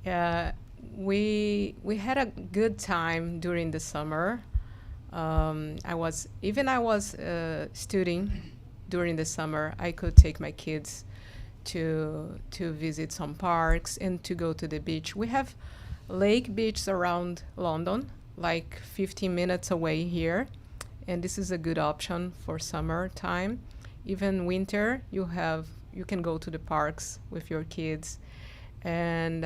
We had a good time during the summer. I was studying during the summer. I could take my kids to visit some parks and to go to the beach. We have lake beaches around London, like 15 minutes away here, and this is a good option for summertime. Even winter, you can go to the parks with your kids. And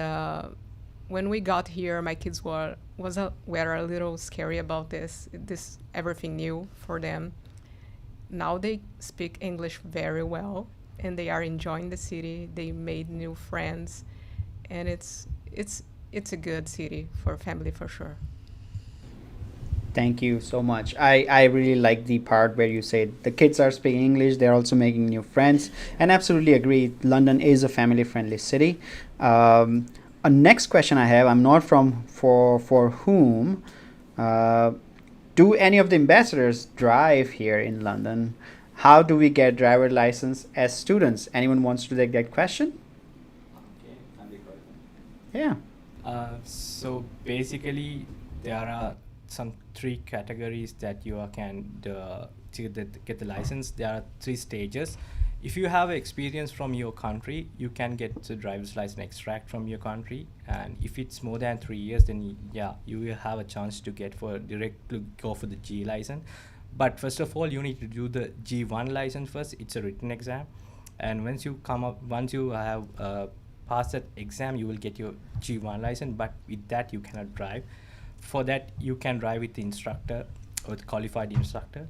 when we got here, my kids were a little scary about this everything new for them. Now they speak English very well, and they are enjoying the city. They made new friends, and it's a good city for family for sure. Thank you so much. I really like the part where you say the kids are speaking English, they're also making new friends, and absolutely agree. London is a family-friendly city. A next question I have, I'm not from for whom. Do any of the ambassadors drive here in London? How do we get driver license as students? Anyone wants to take that question? Yeah. So basically, there are some 3 categories that you can to get the license. There are 3 stages. If you have experience from your country, you can get the driver's license extract from your country, and if it's more than 3 years, then you will have a chance to go for the G license. But first of all, you need to do the G1 license first. It's a written exam, and once you have passed that exam, you will get your G1 license. But with that, you cannot drive. For that, you can drive with the instructor or the qualified instructor,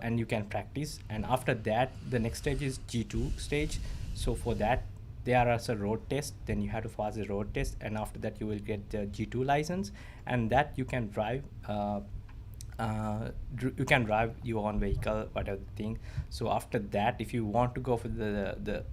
and you can practice. And after that, the next stage is G2 stage. So for that, there is a road test. Then you have to pass the road test, and after that, you will get the G2 license, and that you can drive. You can drive your own vehicle, whatever thing. So after that, if you want to go for the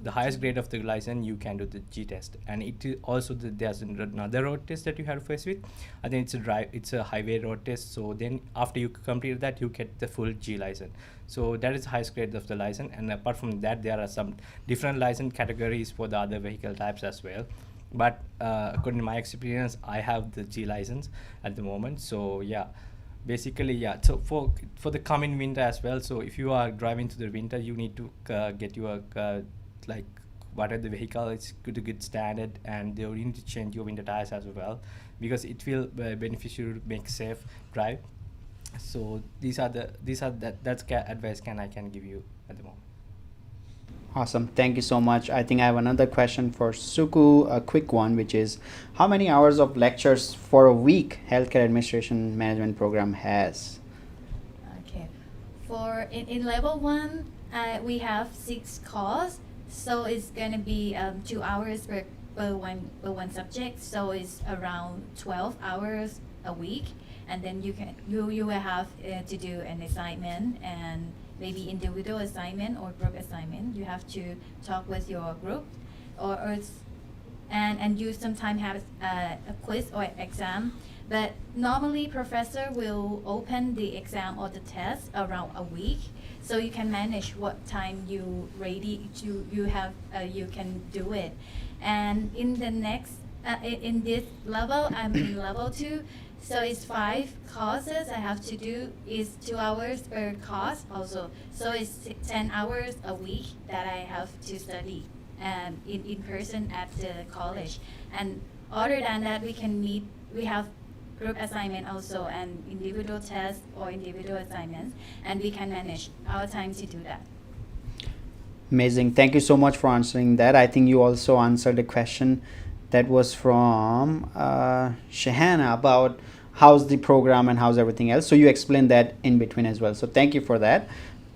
highest grade of the license, you can do the G test. And it is also there's another road test that you have to face with. I think it's a highway road test. So then after you complete that, you get the full G license. So that is the highest grade of the license. And apart from that, there are some different license categories for the other vehicle types as well. But according to my experience, I have the G license at the moment. So yeah. basically, yeah. So for the coming winter as well. So if you are driving to the winter, you need to get your like whatever the vehicle is good standard, and you need to change your winter tires as well, because it will beneficial to make safe drive. So that's advice I can give you at the moment. Awesome. Thank you so much. I think I have another question for Suku, a quick one, which is how many hours of lectures for a week healthcare administration management program has? Okay. For in level 1, we have 6 courses, so it's gonna be 2 hours per one subject, so it's around 12 hours a week, and then you will have to do an assignment, and maybe individual assignment or group assignment. You have to talk with your group, and you sometimes have a quiz or exam. But normally, professor will open the exam or the test around a week, so you can manage what time you ready to you can do it. And in the next in this level, I'm in level 2. So it's 5 courses I have to do. It's 2 hours per course also. So it's 10 hours a week that I have to study in person at the college. And other than that, we have group assignment also, and individual tests or individual assignments, and we can manage our time to do that. Amazing. Thank you so much for answering that. I think you also answered a question that was from Shahana about how's the program and how's everything else. So you explained that in between as well. So thank you for that.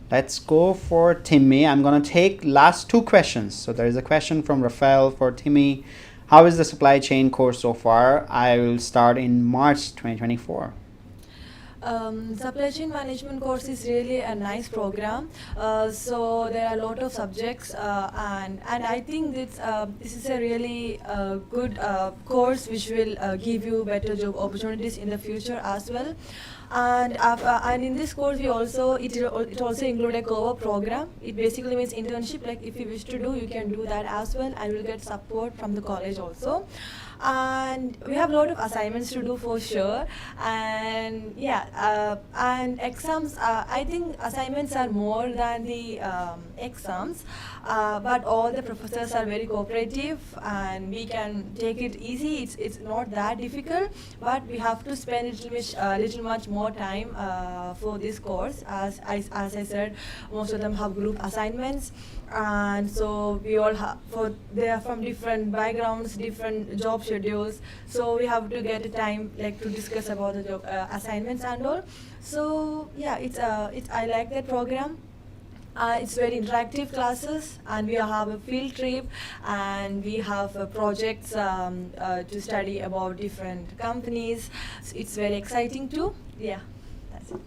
Let's go for Timmy. I'm going to take last 2 questions. So there is a question from Rafael for Timmy. How is the supply chain course so far? I will start in March 2024. Supply chain management course is really a nice program. So there are a lot of subjects, and I think this is a really good course which will give you better job opportunities in the future as well. And in this course, it also include a co-op program. It basically means internship. Like if you wish to do, you can do that as well, and will get support from the college also. And we have a lot of assignments to do for sure. And yeah, and exams. I think assignments are more than the exams, but all the professors are very cooperative, and we can take it easy. It's not that difficult, but we have to spend a little much more time for this course. As I said, most of them have group assignments, and so we all they are from different backgrounds, different job schedules. So we have to get a time to discuss about the job assignments and all. So yeah, I like that program. It's very interactive classes, and we have a field trip, and we have projects to study about different companies. So it's very exciting too. Yeah, that's it.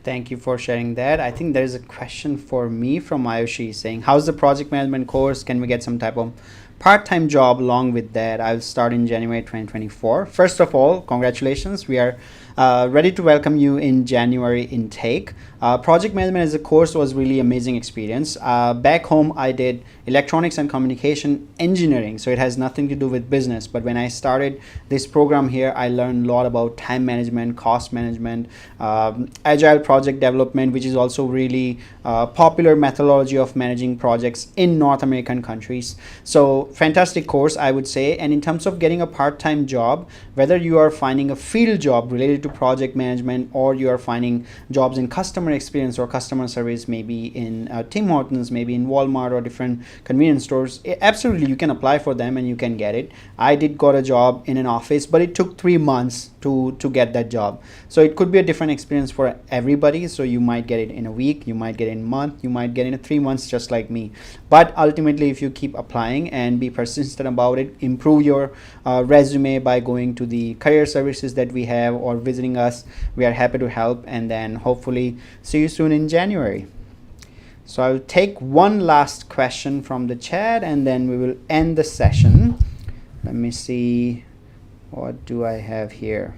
Thank you for sharing that. I think there is a question for me from Ayushi saying, how's the project management course? Can we get some type of part-time job along with that? I'll start in January 2024. First of all, congratulations. We are ready to welcome you in January intake. Project management as a course was really amazing experience. Back home, I did electronics and communication engineering, so it has nothing to do with business. But when I started this program here, I learned a lot about time management, cost management, agile project development, which is also really popular methodology of managing projects in North American countries. So fantastic course, I would say. And in terms of getting a part-time job, whether you are finding a field job related to project management, or you are finding jobs in customer experience or customer service, maybe in Tim Hortons, maybe in Walmart or different convenience stores, absolutely you can apply for them and you can get it. I did got a job in an office, but it took 3 months to get that job. So it could be a different experience for everybody. So you might get it in a week, you might get it in a month, you might get it in 3 months, just like me. But ultimately, if you keep applying and be persistent about it, improve your resume by going to the career services that we have or visiting us, we are happy to help. And then hopefully see you soon in January. So I'll take one last question from the chat and then we will end the session. Let me see, what do I have here?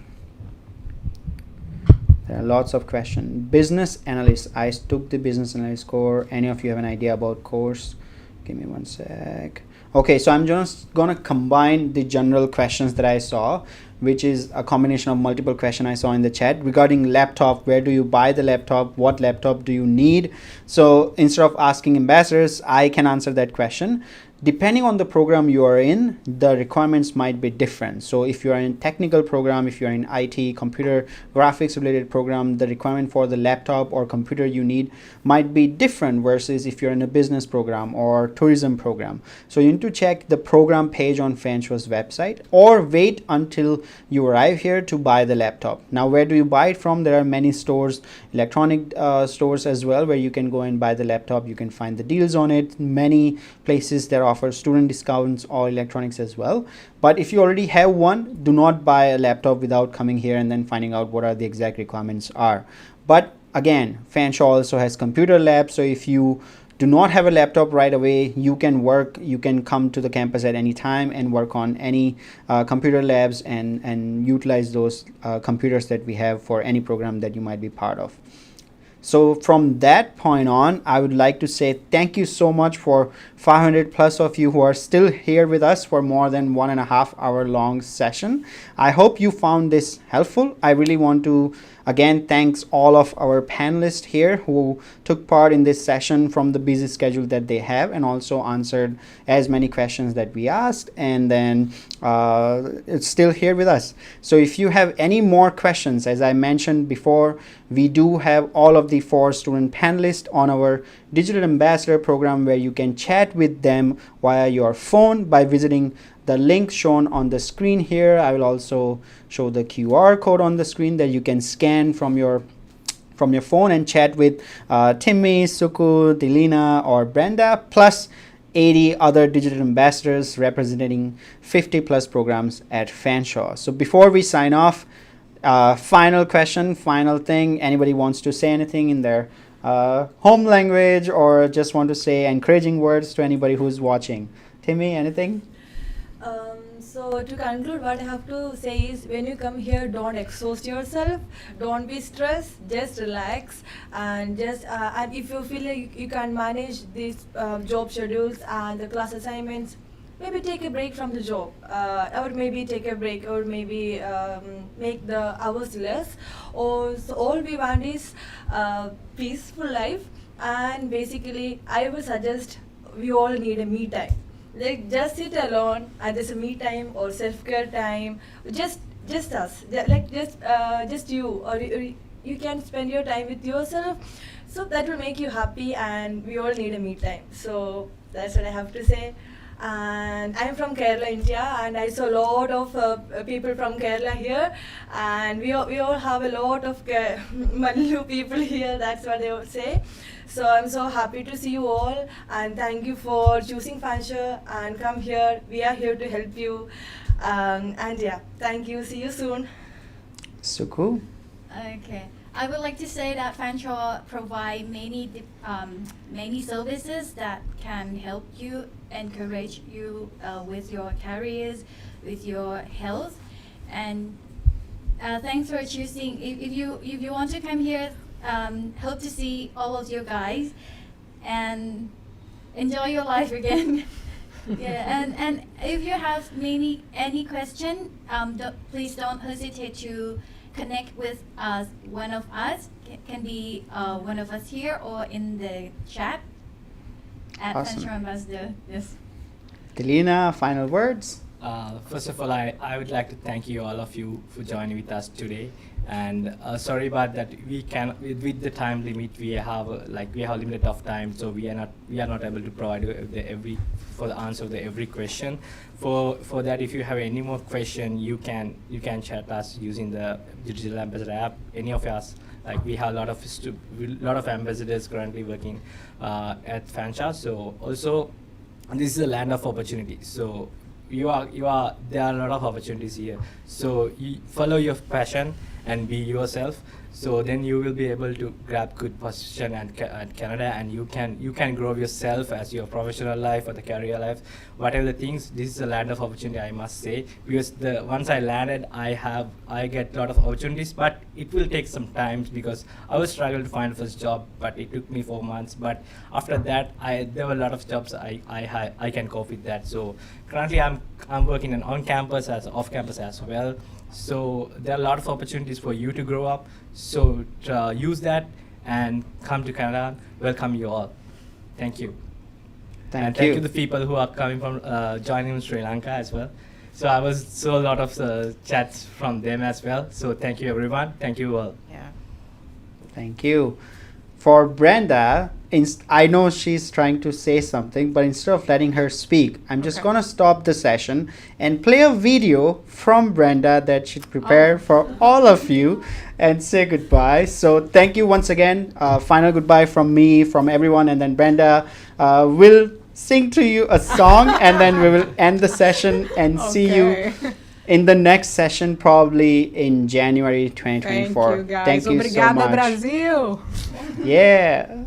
There are lots of questions. Business analyst. I took the business analyst course. Any of you have an idea about course? Give me one sec. Okay, so I'm just gonna combine the general questions that I saw. which is a combination of multiple questions I saw in the chat regarding laptop. Where do you buy the laptop? What laptop do you need? So instead of asking ambassadors, I can answer that question. Depending on the program you are in, the requirements might be different. So if you are in technical program, if you are in IT, computer graphics related program, the requirement for the laptop or computer you need might be different versus if you're in a business program or tourism program. So you need to check the program page on Fanshawe's website or wait until you arrive here to buy the laptop. Now, where do you buy it from? There are many stores, electronic stores as well, where you can go and buy the laptop. You can find the deals on it. Many places there offer student discounts or electronics as well. But if you already have one, do not buy a laptop without coming here and then finding out what are the exact requirements are. But again, Fanshawe also has computer labs, so if you do not have a laptop right away, you can come to the campus at any time and work on any computer labs and utilize those computers that we have for any program that you might be part of. So from that point on, I would like to say thank you so much for 500 plus of you who are still here with us for more than 1.5 hour long session. I hope you found this helpful. I really want to again thanks all of our panelists here who took part in this session from the busy schedule that they have and also answered as many questions that we asked, and then it's still here with us. So if you have any more questions, as I mentioned before, we do have all of the 4 student panelists on our Digital Ambassador program where you can chat with them via your phone by visiting the link shown on the screen here. I will also show the QR code on the screen that you can scan from your phone and chat with Timmy, Suku, Delina, or Brenda, plus 80 other digital ambassadors representing 50 plus programs at Fanshawe. So before we sign off, final question, final thing, anybody wants to say anything in their home language or just want to say encouraging words to anybody who's watching? Timmy, anything? So to conclude, what I have to say is, when you come here, don't exhaust yourself, don't be stressed, just relax, and just and if you feel like you can manage these job schedules and the class assignments, maybe take a break from the job, or maybe take a break, or maybe make the hours less. Or so all we want is peaceful life, and basically I would suggest we all need a me time. Like, just sit alone and there's a me time or self-care time, just us, like just you, or you can spend your time with yourself, so that will make you happy, and we all need a me time. So that's what I have to say. And I'm from Kerala, India, and I saw a lot of people from Kerala here, and we all have a lot of Malayalam people here, that's what they would say. So I'm so happy to see you all, and thank you for choosing Fanshawe and come here. We are here to help you, and yeah, thank you. See you soon. Suku? Okay. I would like to say that Fanshawe provide many services that can help you, encourage you with your careers, with your health, and thanks for choosing. If you want to come here, hope to see all of you guys, and enjoy your life again. Yeah, and if you have any question, please don't hesitate to connect with us. One of us can be one of us here or in the chat at Awesome. Fanshawe Ambassador. Yes. Delina, final words? First of all, I would like to thank you, all of you, for joining with us today. And sorry about that. We can, with the time limit, we have limited of time, so we are not able to provide you the answer to every question. For that, if you have any more question, you can chat us using the Digital Ambassador app. Any of us, like, we have a lot of ambassadors currently working at Fanshawe. So also, this is a land of opportunity. So there are a lot of opportunities here. So you follow your passion and be yourself. So then you will be able to grab good position at Canada, and you can grow yourself as your professional life or the career life, whatever the things. This is a land of opportunity, I must say, because the once I landed, I get a lot of opportunities, but it will take some time because I was struggling to find first job, but it took me 4 months. But after that, there were a lot of jobs I can cope with that. So currently I'm working on campus as off campus as well. So there are a lot of opportunities for you to grow up. So use that and come to Canada. Welcome you all. Thank you. Thank you you. to the people who are coming from joining in Sri Lanka as well. So I was saw a lot of chats from them as well. So thank you everyone. Thank you all. Yeah. Thank you. For Brenda, I know she's trying to say something, but instead of letting her speak, I'm just Okay. going to stop the session and play a video from Brenda that she prepared for all of you and say goodbye. So thank you once again. Final goodbye from me, from everyone, and then Brenda will sing to you a song and then we will end the session and see you Okay. in the next session, probably in January 2024. Thank you, guys. Thank you so Obrigada, much. Brasil. Yeah.